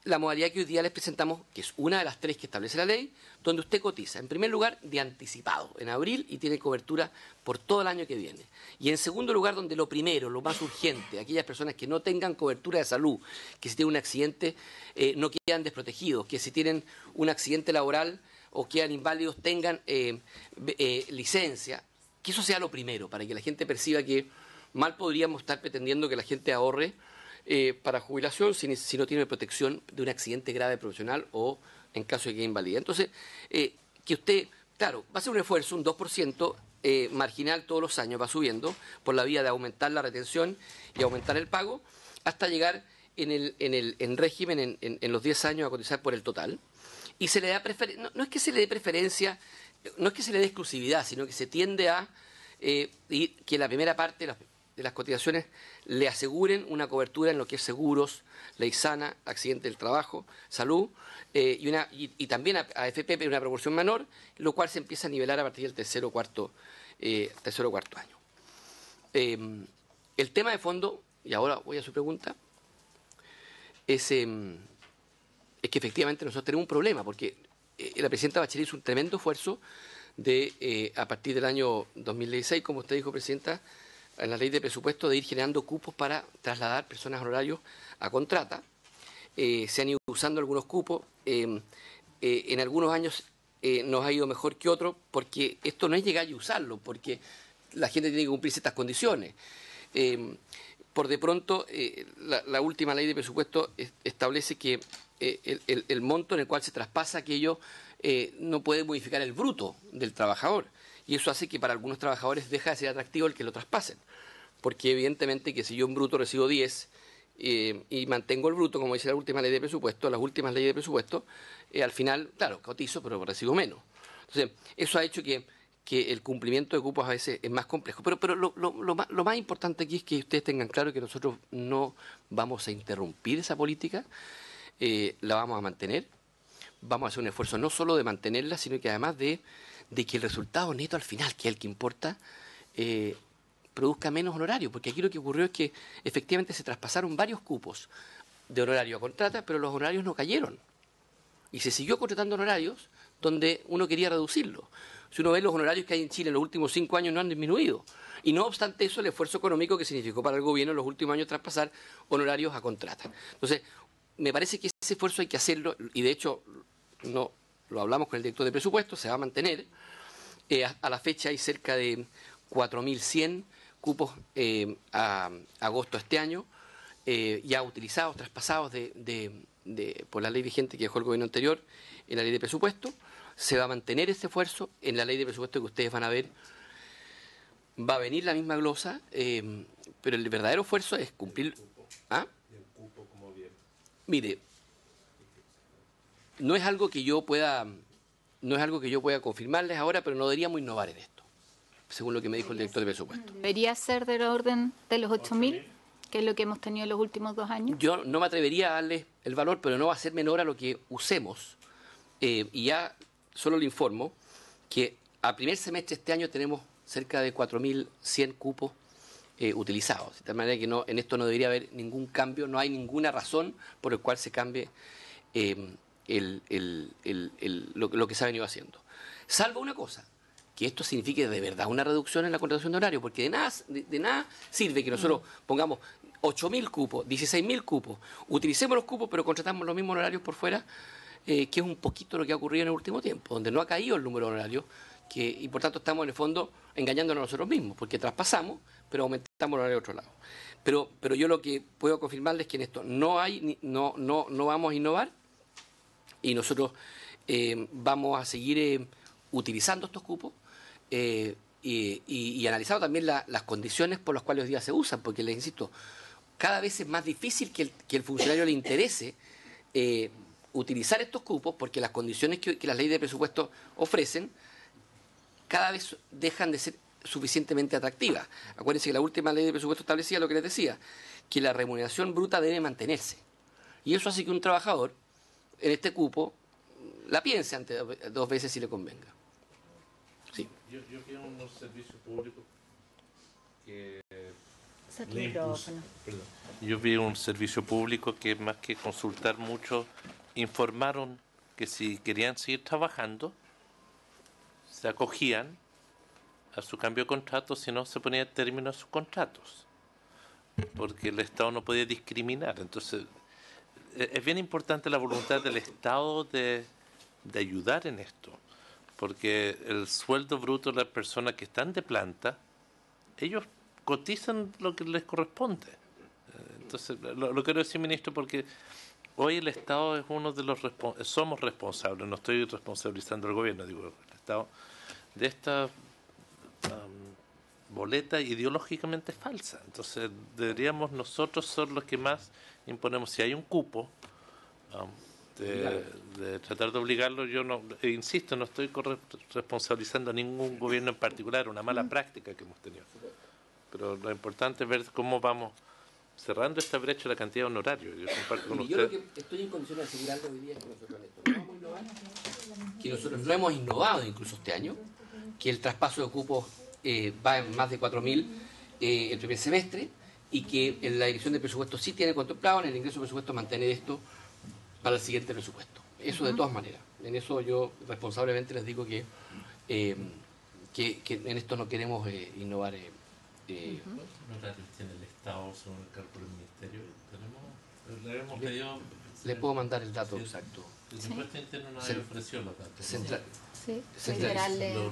la modalidad que hoy día les presentamos, que es una de las 3 que establece la ley, donde usted cotiza, en primer lugar, de anticipado, en abril, y tiene cobertura por todo el año que viene. Y en segundo lugar, donde lo primero, lo más urgente, aquellas personas que no tengan cobertura de salud, que si tienen un accidente no quedan desprotegidos, que si tienen un accidente laboral o quedan inválidos tengan licencia, que eso sea lo primero, para que la gente perciba que mal podríamos estar pretendiendo que la gente ahorre para jubilación si no tiene protección de un accidente grave profesional o en caso de que invalide. Entonces, que usted, claro, va a ser un esfuerzo, un 2% marginal todos los años, va subiendo por la vía de aumentar la retención y aumentar el pago, hasta llegar en régimen en los 10 años a cotizar por el total. Y se le da preferencia, no es que se le dé preferencia, no es que se le dé exclusividad, sino que se tiende a que la primera parte de las cotizaciones le aseguren una cobertura en lo que es seguros, ley sana, accidente del trabajo, salud, y también a AFP en una proporción menor, lo cual se empieza a nivelar a partir del tercer o cuarto año. El tema de fondo, y ahora voy a su pregunta, es que efectivamente nosotros tenemos un problema, porque la presidenta Bachelet hizo un tremendo esfuerzo a partir del año 2016, como usted dijo, presidenta, en la ley de presupuesto, de ir generando cupos para trasladar personas honorarios a contrata. Se han ido usando algunos cupos. En algunos años nos ha ido mejor que otros, porque esto no es llegar y usarlo, porque la gente tiene que cumplir ciertas condiciones. Por de pronto, la última ley de presupuesto establece que el monto en el cual se traspasa aquello no puede modificar el bruto del trabajador. Y eso hace que para algunos trabajadores deja de ser atractivo el que lo traspasen. Porque evidentemente que si yo en bruto recibo 10 y mantengo el bruto, como dice la última ley de presupuesto, las últimas leyes de presupuesto, al final, claro, cotizo, pero recibo menos. Entonces, eso ha hecho que el cumplimiento de cupos a veces es más complejo. Pero lo más importante aquí es que ustedes tengan claro que nosotros no vamos a interrumpir esa política, la vamos a mantener. Vamos a hacer un esfuerzo no solo de mantenerla, sino que además de que el resultado neto al final, que es el que importa, produzca menos honorario, porque aquí lo que ocurrió es que efectivamente se traspasaron varios cupos de honorario a contrata, pero los honorarios no cayeron. Y se siguió contratando honorarios donde uno quería reducirlo. Si uno ve los honorarios que hay en Chile en los últimos 5 años no han disminuido. Y no obstante eso, el esfuerzo económico que significó para el gobierno en los últimos años traspasar honorarios a contrata. Entonces, me parece que ese esfuerzo hay que hacerlo, y de hecho no lo hablamos con el director de presupuesto, se va a mantener. A la fecha hay cerca de 4.100 cupos a agosto de este año, ya utilizados, traspasados por la ley vigente que dejó el gobierno anterior en la ley de presupuesto. Se va a mantener ese esfuerzo. En la ley de presupuesto que ustedes van a ver va a venir la misma glosa, pero el verdadero esfuerzo es cumplir. ¿Ah? Mire, no es algo que yo pueda confirmarles ahora, pero no deberíamos innovar en esto, según lo que me dijo el director de presupuesto. ¿Debería ser del orden de los 8.000, que es lo que hemos tenido en los últimos 2 años? Yo no me atrevería a darle el valor, pero no va a ser menor a lo que usemos. Y ya solo le informo que a primer semestre de este año tenemos cerca de 4.100 cupos utilizados. De tal manera que en esto no debería haber ningún cambio, no hay ninguna razón por el cual se cambie lo que se ha venido haciendo. Salvo una cosa, que esto signifique de verdad una reducción en la contratación de horario, porque de nada sirve que nosotros pongamos 8.000 cupos, 16.000 cupos, utilicemos los cupos pero contratamos los mismos horarios por fuera, que es un poquito lo que ha ocurrido en el último tiempo, donde no ha caído el número de horarios, y por tanto estamos en el fondo engañándonos a nosotros mismos, porque traspasamos, pero aumentamos el horario de otro lado. Pero yo lo que puedo confirmarles es que en esto no vamos a innovar, y nosotros vamos a seguir utilizando estos cupos y analizando también las condiciones por las cuales hoy día se usan, porque les insisto, cada vez es más difícil que el funcionario le interese utilizar estos cupos porque las condiciones que las leyes de presupuesto ofrecen cada vez dejan de ser suficientemente atractivas. Acuérdense que la última ley de presupuesto establecía lo que les decía, que la remuneración bruta debe mantenerse. Y eso hace que un trabajador en este cupo la piense antes dos veces si le convenga. Sí. Yo quiero unos servicios públicos que... Yo vi un servicio público que más que consultar mucho, informaron que si querían seguir trabajando, se acogían a su cambio de contrato, si no se ponía término a sus contratos, porque el Estado no podía discriminar. Entonces, es bien importante la voluntad del Estado de ayudar en esto, porque el sueldo bruto de las personas que están de planta, ellos cotizan lo que les corresponde. Entonces, lo quiero decir, ministro, porque hoy el Estado es uno de los somos responsables, no estoy responsabilizando al gobierno, digo, el Estado, de esta boleta ideológicamente falsa. Entonces, deberíamos nosotros ser los que más imponemos. Si hay un cupo, de tratar de obligarlo, yo no, insisto, no estoy responsabilizando a ningún gobierno en particular, una mala práctica que hemos tenido. Pero lo importante es ver cómo vamos cerrando esta brecha de la cantidad de honorarios. Yo comparto con usted. Yo lo que estoy en condiciones de asegurarlo hoy día es que nosotros en esto no vamos a innovar, que nosotros no hemos innovado incluso este año, que el traspaso de cupos va en más de 4.000 el primer semestre, y que en la dirección de presupuesto sí tiene contemplado en el ingreso de presupuesto mantener esto para el siguiente presupuesto. Eso de todas maneras. En eso yo responsablemente les digo que en esto no queremos innovar. ¿No tiene el Estado según el cálculo del Ministerio? Le hemos pedido... Le puedo mandar el dato exacto. El impuesto interno no había ofrecido los datos. Sí,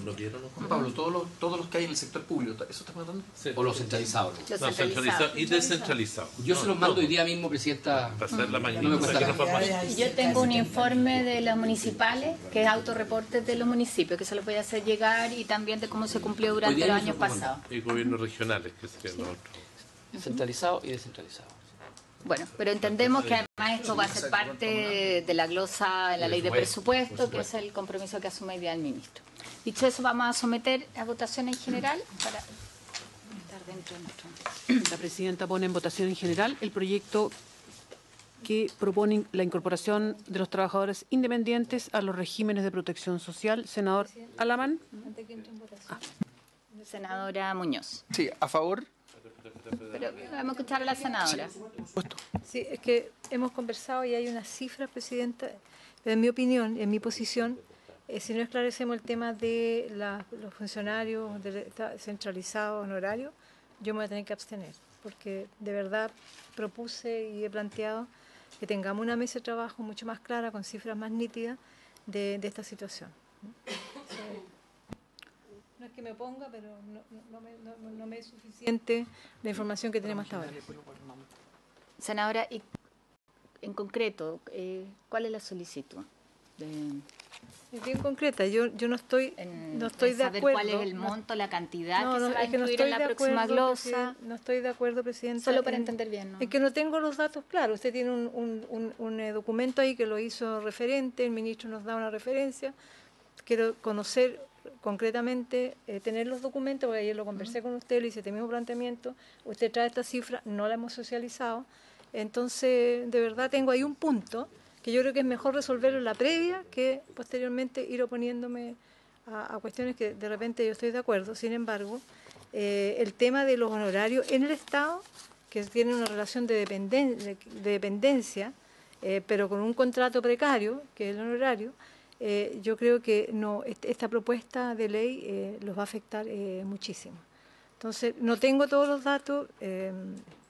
¿Lo vieron? Juan Pablo, todos los que hay en el sector público, ¿eso está mandando? Sí. O los centralizados. Los centralizados y descentralizados. Yo se los mando hoy día mismo, Presidenta. Pasar la mañana. No me cuesta nada. Yo tengo un informe de los municipales, que es autorreportes de los municipios, que se los voy a hacer llegar, y también de cómo se cumplió durante los años pasados. Y gobiernos regionales, que serían los otros. Centralizado y descentralizado. Bueno, pero entendemos que además esto va a ser parte de la glosa en la ley de presupuesto, que es el compromiso que asume hoy día el ministro. Dicho eso, vamos a someter a votación en general para estar dentro de nuestro... La presidenta pone en votación en general el proyecto que propone la incorporación de los trabajadores independientes a los regímenes de protección social. Senador Alamán. Senadora Muñoz. Sí, a favor. Pero vamos a escuchar a la senadora. Sí, es que hemos conversado y hay unas cifras, Presidenta, pero en mi opinión, en mi posición, si no esclarecemos el tema de los funcionarios centralizados honorarios, yo me voy a tener que abstener, porque de verdad propuse y he planteado que tengamos una mesa de trabajo mucho más clara, con cifras más nítidas de esta situación. No es que me oponga, pero no me es suficiente la información que tenemos hasta ahora. Senadora, y en concreto, ¿cuál es la solicitud? Es bien concreta. Yo no estoy de acuerdo. ¿Cuál es el monto, la cantidad que se va a es que no incluir estoy en la de próxima acuerdo, glosa? No estoy de acuerdo, Presidenta. Solo para entender bien, ¿no? Es que no tengo los datos claros. Usted tiene un documento ahí que lo hizo referente, el ministro nos da una referencia. Quiero conocer concretamente, tener los documentos, porque ayer lo conversé con usted, le hice este mismo planteamiento. Usted trae esta cifra, no la hemos socializado. Entonces, de verdad tengo ahí un punto que yo creo que es mejor resolverlo en la previa que posteriormente ir oponiéndome a cuestiones que de repente yo estoy de acuerdo. Sin embargo, el tema de los honorarios en el Estado, que tienen una relación de dependencia, pero con un contrato precario, que es el honorario, yo creo que no, esta propuesta de ley los va a afectar muchísimo. Entonces, no tengo todos los datos,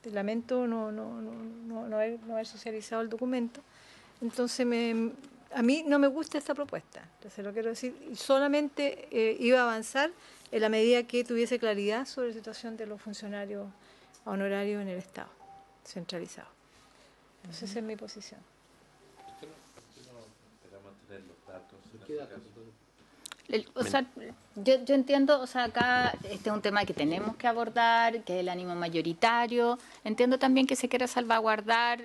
lamento no haber socializado el documento. Entonces, a mí no me gusta esta propuesta, se lo quiero decir. Solamente iba a avanzar en la medida que tuviese claridad sobre la situación de los funcionarios honorarios en el Estado, centralizado. Entonces, esa es mi posición. O sea, yo entiendo, o sea, acá este es un tema que tenemos que abordar, que es el ánimo mayoritario. Entiendo también que se quiera salvaguardar,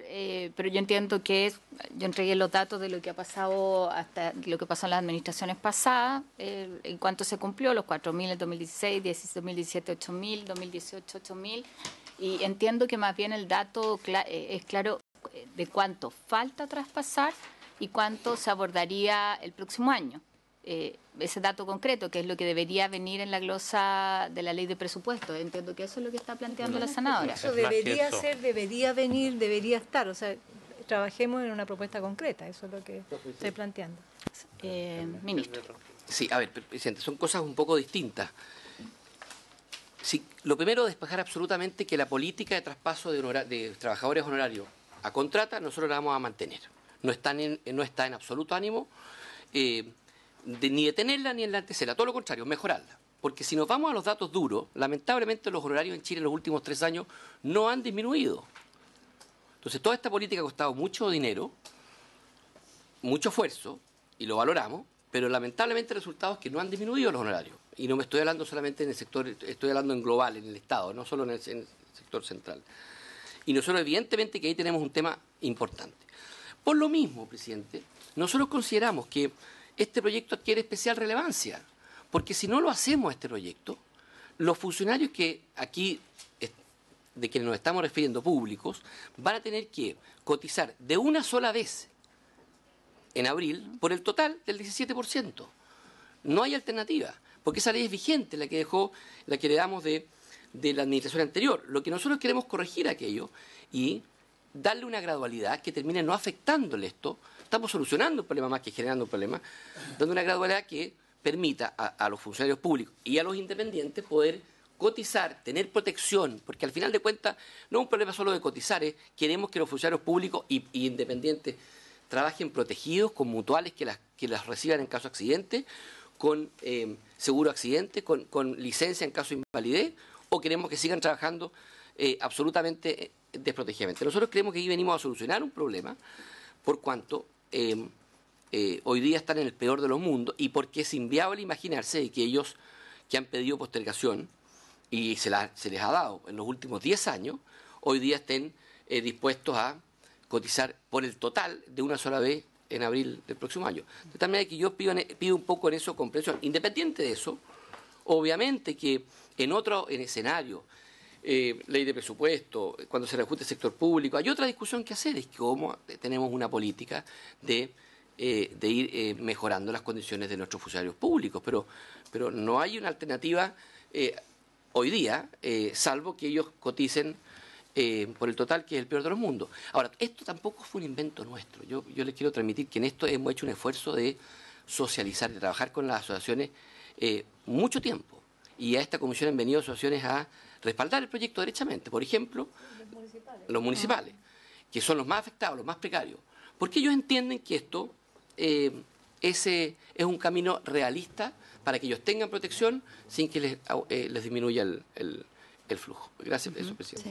pero yo entiendo que yo entregué los datos de lo que ha pasado hasta lo que pasó en las administraciones pasadas, en cuanto se cumplió, los 4.000 en 2016, 2017 8.000, 2018 8.000, y entiendo que más bien el dato es claro de cuánto falta traspasar y cuánto se abordaría el próximo año. Ese dato concreto, que es lo que debería venir en la glosa de la ley de presupuesto. Entiendo que eso es lo que está planteando la senadora. Eso debería ser, debería venir, debería estar. O sea, trabajemos en una propuesta concreta, eso es lo que estoy planteando. Ministro. Sí, a ver, presidente, son cosas un poco distintas. Sí, lo primero, despejar absolutamente que la política de traspaso de trabajadores honorarios a contrata, nosotros la vamos a mantener. No está en absoluto ánimo ni detenerla ni enlantecerla, todo lo contrario, mejorarla. Porque si nos vamos a los datos duros, lamentablemente los honorarios en Chile en los últimos 3 años no han disminuido. Entonces, toda esta política ha costado mucho dinero, mucho esfuerzo, y lo valoramos, pero lamentablemente el resultado es que no han disminuido los honorarios. Y no me estoy hablando solamente en el sector, estoy hablando en global, en el Estado, no solo en el sector central. Y nosotros, evidentemente, que ahí tenemos un tema importante. Por lo mismo, presidente, nosotros consideramos que este proyecto adquiere especial relevancia, porque si no lo hacemos este proyecto, los funcionarios que aquí, de quienes nos estamos refiriendo, públicos, van a tener que cotizar de una sola vez en abril por el total del 17%. No hay alternativa, porque esa ley es vigente, la que heredamos de la administración anterior. Lo que nosotros queremos corregir aquello y darle una gradualidad que termine no afectándole esto. Estamos solucionando un problema más que generando un problema, dando una gradualidad que permita a los funcionarios públicos y a los independientes poder cotizar, tener protección, porque al final de cuentas no es un problema solo de cotizar, queremos que los funcionarios públicos y independientes trabajen protegidos con mutuales que las reciban en caso de accidente, con seguro accidente, con licencia en caso de invalidez, o queremos que sigan trabajando absolutamente desprotegidamente. Nosotros creemos que ahí venimos a solucionar un problema por cuanto hoy día están en el peor de los mundos y porque es inviable imaginarse de que ellos que han pedido postergación y se les ha dado en los últimos 10 años, hoy día estén dispuestos a cotizar por el total de una sola vez en abril del próximo año. De tal manera que yo pido un poco en eso comprensión. Independiente de eso, obviamente que en escenario, ley de presupuesto, cuando se reajuste el sector público, hay otra discusión que hacer, es cómo tenemos una política de ir mejorando las condiciones de nuestros funcionarios públicos, pero no hay una alternativa hoy día, salvo que ellos coticen por el total, que es el peor de los mundos. Ahora, esto tampoco fue un invento nuestro. Yo les quiero transmitir que en esto hemos hecho un esfuerzo de socializar, de trabajar con las asociaciones mucho tiempo. Y a esta comisión han venido asociaciones a respaldar el proyecto derechamente. Por ejemplo, los municipales, que son los más afectados, los más precarios. Porque ellos entienden que esto es un camino realista para que ellos tengan protección sin que les disminuya el flujo. Gracias por eso, presidente.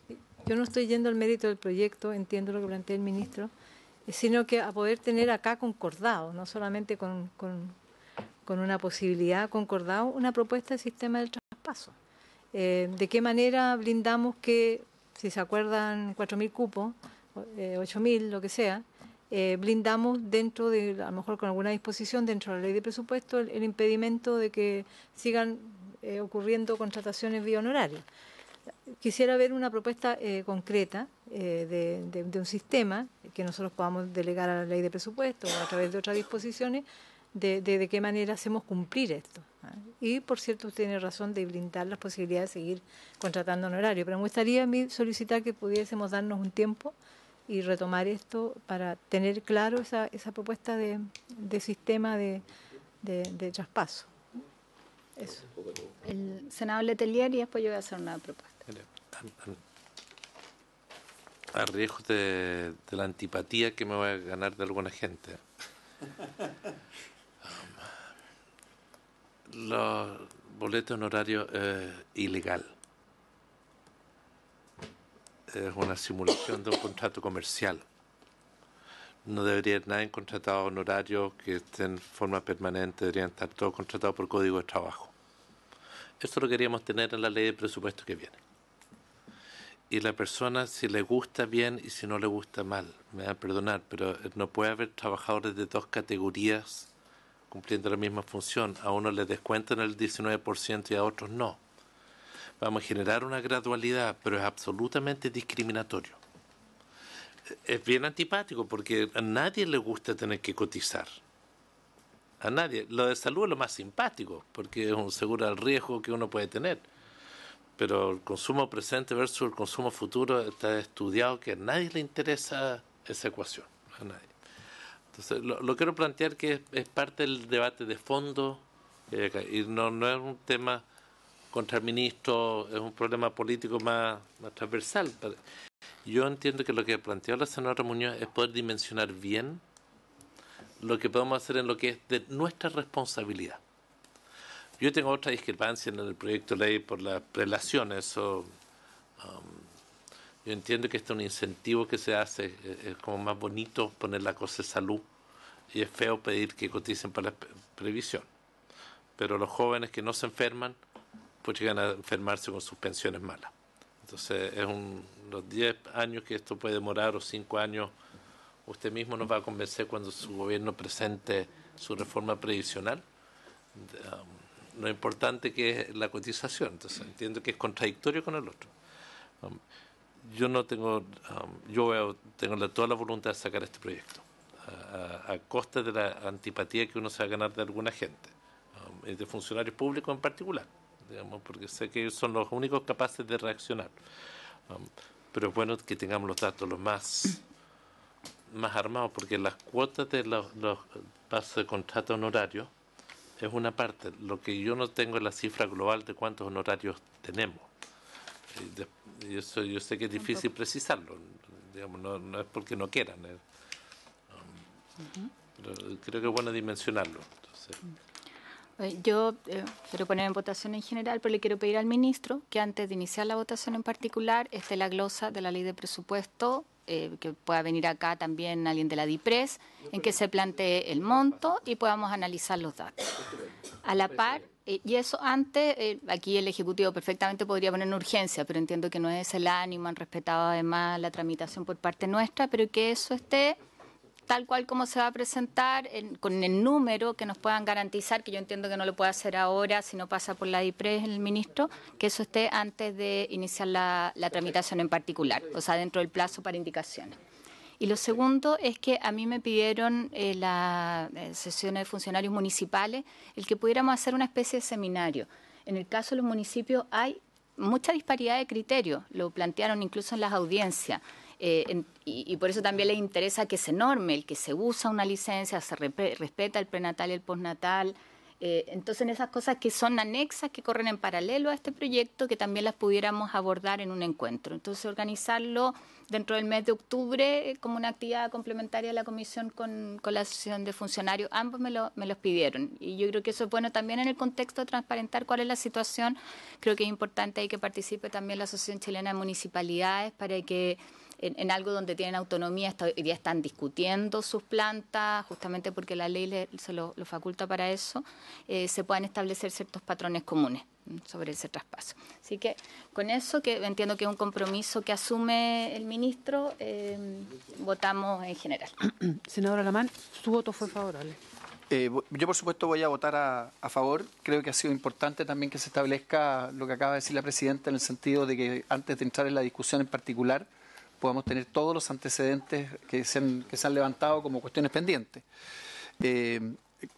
Sí. Yo no estoy yendo al mérito del proyecto, entiendo lo que plantea el ministro, sino que a poder tener acá concordado, no solamente con una posibilidad concordado, una propuesta de sistema del traspaso. ¿De qué manera blindamos que, si se acuerdan, 4.000 cupos, 8.000, lo que sea, blindamos dentro de, a lo mejor con alguna disposición dentro de la ley de presupuesto, el impedimento de que sigan ocurriendo contrataciones vía honoraria? Quisiera ver una propuesta concreta de un sistema que nosotros podamos delegar a la ley de presupuesto o a través de otras disposiciones de qué manera hacemos cumplir esto. Y, por cierto, usted tiene razón de blindar las posibilidades de seguir contratando honorario, pero me gustaría a mí solicitar que pudiésemos darnos un tiempo y retomar esto para tener claro esa propuesta de sistema de traspaso. Eso. El senador Letelier y después yo voy a hacer una propuesta. A riesgo de la antipatía que me voy a ganar de alguna gente. Los boletos honorarios ilegal. Es una simulación de un contrato comercial. no debería haber nadie contratado honorarios que estén en forma permanente, deberían estar todos contratados por código de trabajo. Esto lo queríamos tener en la ley de presupuesto que viene. Y la persona, si le gusta bien y si no le gusta mal, me van a perdonar, pero no puede haber trabajadores de dos categorías cumpliendo la misma función. A uno le descuentan el 19% y a otros no. Vamos a generar una gradualidad, pero es absolutamente discriminatorio. Es bien antipático porque a nadie le gusta tener que cotizar. A nadie. Lo de salud es lo más simpático porque es un seguro al riesgo que uno puede tener. Pero el consumo presente versus el consumo futuro está estudiado que a nadie le interesa esa ecuación. A nadie. Entonces, lo quiero plantear que es parte del debate de fondo y no es un tema contra el ministro, es un problema político más transversal. Yo entiendo que lo que planteó la senadora Muñoz es poder dimensionar bien lo que podemos hacer en lo que es de nuestra responsabilidad. Yo tengo otra discrepancia en el proyecto de ley por las prelaciones. Yo entiendo que este es un incentivo que se hace, es como más bonito poner la cosa de salud y es feo pedir que coticen para la previsión. Pero los jóvenes que no se enferman, pues llegan a enfermarse con sus pensiones malas. Entonces, los 10 años que esto puede demorar o 5 años, usted mismo nos va a convencer cuando su gobierno presente su reforma previsional. Lo importante que es la cotización. Entonces, entiendo que es contradictorio con el otro. Yo tengo toda la voluntad de sacar este proyecto, a costa de la antipatía que uno se va a ganar de alguna gente, y de funcionarios públicos en particular, digamos, porque sé que ellos son los únicos capaces de reaccionar. Pero es bueno que tengamos los datos los más armados, porque las cuotas de los pasos de contrato honorario es una parte. Lo que yo no tengo es la cifra global de cuántos honorarios tenemos. Y eso yo sé que es difícil precisarlo, digamos, no es porque no quieran, pero creo que es bueno dimensionarlo. Entonces, yo quiero poner en votación en general, pero le quiero pedir al ministro que antes de iniciar la votación en particular esté la glosa de la ley de presupuesto, que pueda venir acá también alguien de la DIPRES, en que se plantee el monto y podamos analizar los datos. A la par, y eso antes, aquí el Ejecutivo perfectamente podría poner en urgencia, pero entiendo que no es el ánimo, han respetado además la tramitación por parte nuestra, pero que eso esté tal cual como se va a presentar, con el número que nos puedan garantizar, que yo entiendo que no lo puede hacer ahora si no pasa por la DIPRES el ministro, que eso esté antes de iniciar la tramitación en particular, o sea, dentro del plazo para indicaciones. Y lo segundo es que a mí me pidieron las sesiones de funcionarios municipales el que pudiéramos hacer una especie de seminario. En el caso de los municipios hay mucha disparidad de criterios, lo plantearon incluso en las audiencias. Y por eso también les interesa que se norme el que se usa una licencia, se respeta el prenatal y el postnatal. Entonces, en esas cosas que son anexas, que corren en paralelo a este proyecto, que también las pudiéramos abordar en un encuentro. Entonces, organizarlo dentro del mes de octubre como una actividad complementaria de la comisión con la asociación de funcionarios. Ambos me los pidieron. Y yo creo que eso es bueno también en el contexto de transparentar cuál es la situación. Creo que es importante ahí que participe también la Asociación Chilena de Municipalidades para que en algo donde tienen autonomía, hoy día están discutiendo sus plantas, justamente porque la ley se lo faculta para eso, se puedan establecer ciertos patrones comunes sobre ese traspaso. Así que con eso, que entiendo que es un compromiso que asume el ministro, votamos en general. Senadora Lamán, su voto fue favorable. Yo, por supuesto, voy a votar a favor. Creo que ha sido importante también que se establezca lo que acaba de decir la presidenta, en el sentido de que antes de entrar en la discusión en particular, podamos tener todos los antecedentes que se han levantado como cuestiones pendientes.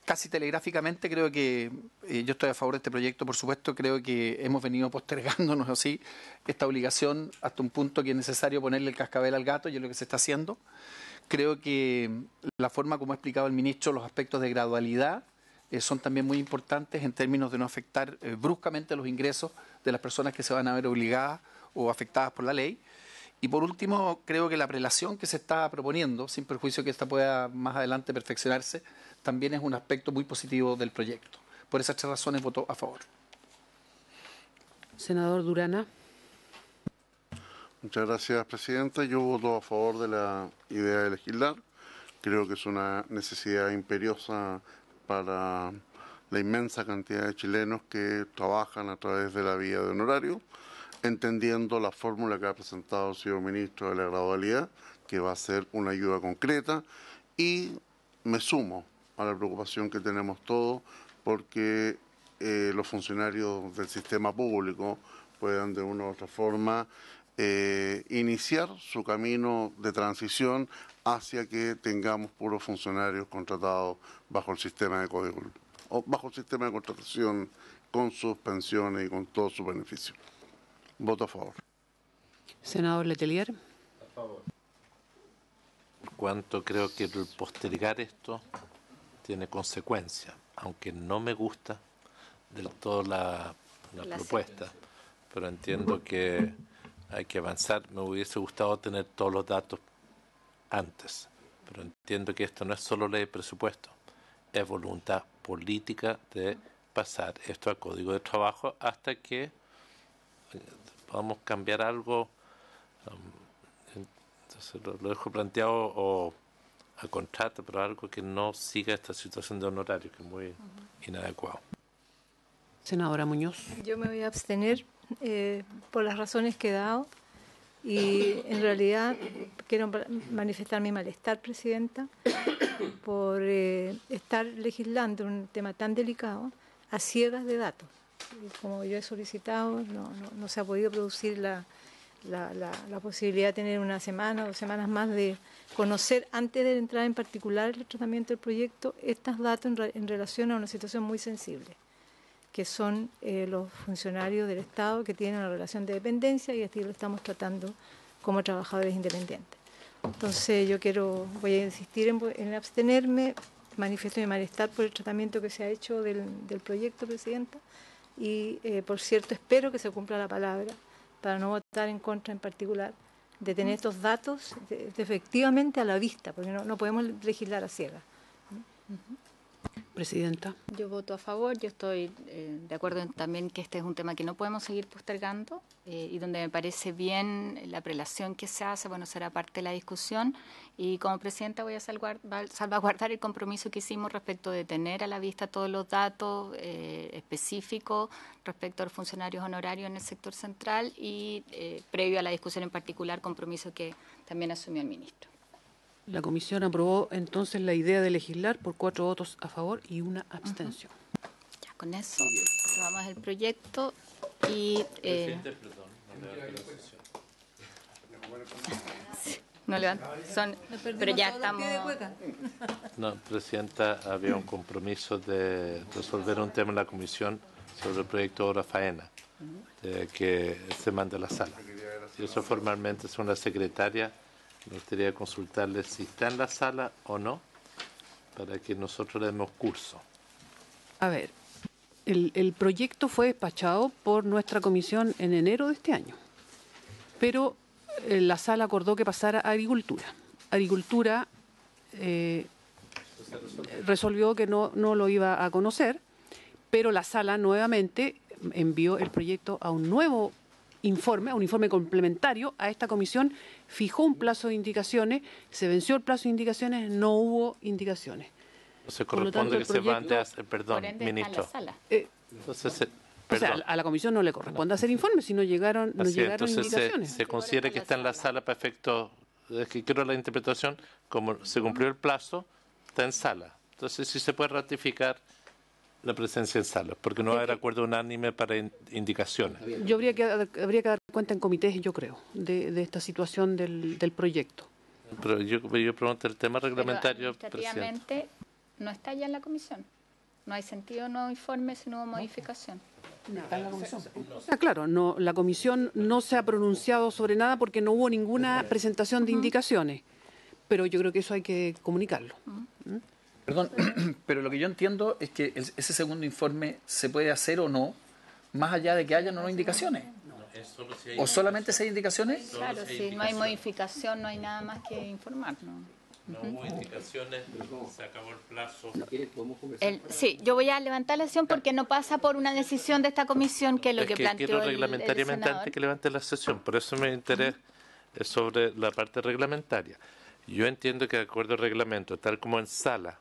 Casi telegráficamente creo que yo estoy a favor de este proyecto, por supuesto. Creo que hemos venido postergándonos así esta obligación hasta un punto que es necesario ponerle el cascabel al gato, y es lo que se está haciendo. Creo que la forma como ha explicado el ministro, los aspectos de gradualidad son también muy importantes en términos de no afectar bruscamente los ingresos de las personas que se van a ver obligadas o afectadas por la ley. Y por último, creo que la prelación que se está proponiendo, sin perjuicio que esta pueda más adelante perfeccionarse, también es un aspecto muy positivo del proyecto. Por esas 3 razones voto a favor. Senador Durana. Muchas gracias, presidenta. Yo voto a favor de la idea de legislar. Creo que es una necesidad imperiosa para la inmensa cantidad de chilenos que trabajan a través de la vía de honorario, entendiendo la fórmula que ha presentado el señor ministro de la gradualidad, que va a ser una ayuda concreta, y me sumo a la preocupación que tenemos todos porque los funcionarios del sistema público puedan de una u otra forma iniciar su camino de transición hacia que tengamos puros funcionarios contratados bajo el sistema de código o bajo el sistema de contratación con sus pensiones y con todos sus beneficios. Voto a favor. Senador Letelier. A favor. Por cuanto creo que el postergar esto tiene consecuencias, aunque no me gusta del todo la propuesta, pero entiendo que hay que avanzar. Me hubiese gustado tener todos los datos antes, pero entiendo que esto no es solo ley de presupuesto, es voluntad política de pasar esto a código de trabajo hasta que podamos cambiar algo. Entonces lo dejo planteado o a contrato, pero algo que no siga esta situación de honorario, que es muy inadecuado. Senadora Muñoz. Yo me voy a abstener por las razones que he dado y en realidad quiero manifestar mi malestar, Presidenta, por estar legislando un tema tan delicado a ciegas de datos. Como yo he solicitado, no se ha podido producir la posibilidad de tener una semana o 2 semanas más de conocer, antes de entrar en particular el tratamiento del proyecto, estos datos en relación a una situación muy sensible, que son los funcionarios del Estado que tienen una relación de dependencia y así lo estamos tratando como trabajadores independientes. Entonces voy a insistir en abstenerme, manifiesto mi malestar por el tratamiento que se ha hecho del proyecto, Presidenta, y por cierto espero que se cumpla la palabra para no votar en contra en particular, de tener estos datos efectivamente a la vista, porque no podemos legislar a ciegas. Presidenta. Yo voto a favor. Yo estoy de acuerdo también que este es un tema que no podemos seguir postergando y donde me parece bien la prelación que se hace, bueno, será parte de la discusión. Y como presidenta voy a salvaguardar el compromiso que hicimos respecto de tener a la vista todos los datos específicos respecto a los funcionarios honorarios en el sector central y previo a la discusión en particular, compromiso que también asumió el ministro. La comisión aprobó entonces la idea de legislar por 4 votos a favor y 1 abstención. Ya con eso aprobamos el proyecto y... No levanto. Pero ya estamos... No, Presidenta, había un compromiso de resolver un tema en la comisión sobre el proyecto Obra Faena, que se manda a la sala. Y eso formalmente es una secretaria. Me gustaría consultarle si está en la sala o no, para que nosotros le demos curso. A ver, el proyecto fue despachado por nuestra comisión en enero de este año, pero la sala acordó que pasara a Agricultura. Agricultura resolvió que no lo iba a conocer, pero la sala nuevamente envió el proyecto a un nuevo informe, a un informe complementario a esta comisión, fijó un plazo de indicaciones, se venció el plazo de indicaciones, no hubo indicaciones. Se corresponde que se mande a... Perdón, ministro. Entonces, o sea, a la comisión no le corresponde hacer informes si no llegaron indicaciones. Se considera que está en la sala para efectos, es que quiero la interpretación, como se cumplió el plazo, está en sala. Entonces sí se puede ratificar la presencia en sala, porque no va a haber acuerdo unánime para indicaciones. Yo habría que dar cuenta en comités, yo creo, de esta situación del proyecto. Pero yo pregunto el tema reglamentario, Presidente. No está ya en la comisión. No hay sentido nuevo informe si no hubo modificación. ¿Está en la comisión? Claro, la comisión no se ha pronunciado sobre nada porque no hubo ninguna presentación de indicaciones, pero yo creo que eso hay que comunicarlo. Perdón, pero lo que yo entiendo es que ese segundo informe se puede hacer o no, más allá de que hayan o no indicaciones. ¿O solamente si hay indicaciones? Claro, si no hay modificación, no hay nada más que informar, ¿no? No hubo indicaciones, se acabó el plazo. Sí, yo voy a levantar la sesión porque no pasa por una decisión de esta comisión, que es lo que planteó quiero reglamentariamente el senador. antes que levante la sesión, por eso mi interés es sobre la parte reglamentaria. Yo entiendo que de acuerdo al reglamento, tal como en sala,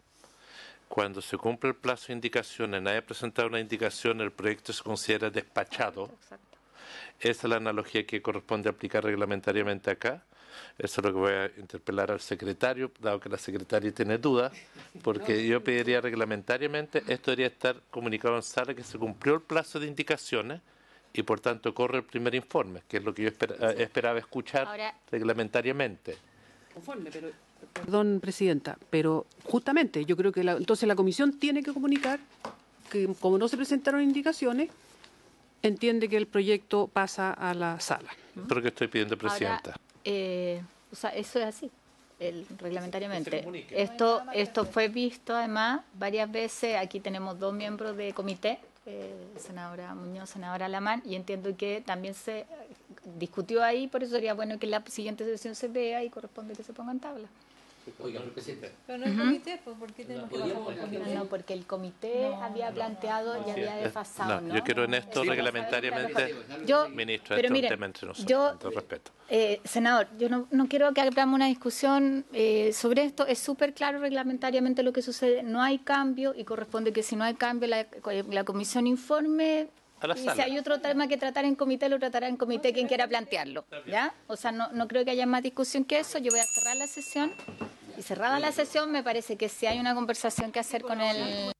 cuando se cumple el plazo de indicaciones, nadie ha presentado una indicación, el proyecto se considera despachado. Exacto. Esa es la analogía que corresponde aplicar reglamentariamente acá. Eso es lo que voy a interpelar al secretario, dado que la secretaria tiene dudas, porque yo pediría reglamentariamente, esto debería estar comunicado en sala que se cumplió el plazo de indicaciones y por tanto corre el primer informe, que es lo que yo esperaba escuchar reglamentariamente. Conforme, pero... Perdón, Presidenta, pero justamente yo creo que entonces la Comisión tiene que comunicar que como no se presentaron indicaciones, entiende que el proyecto pasa a la sala. Pero que estoy pidiendo, Presidenta. Ahora, o sea, eso es así, reglamentariamente. Esto fue visto además varias veces. Aquí tenemos 2 miembros de comité, senadora Muñoz, senadora Alamán, y entiendo que también se discutió ahí, por eso sería bueno que en la siguiente sesión se vea y corresponde que se ponga en tabla. Oiga, Presidenta. Pero no el comité, pues, ¿por qué tenemos que bajar por comité? No, porque el comité había planteado y había desfasado, ¿no? Yo quiero en esto reglamentariamente, ministro, pero esto mire, es un tema entre nosotros, con todo respeto. Senador, yo no quiero que hagamos una discusión sobre esto. Es súper claro reglamentariamente lo que sucede. No hay cambio y corresponde que si no hay cambio la comisión informe. Y si hay otro tema que tratar en comité, lo tratará en comité quien quiera plantearlo, ¿ya? O sea, no creo que haya más discusión que eso. Yo voy a cerrar la sesión y cerrada la sesión me parece que si hay una conversación que hacer con el...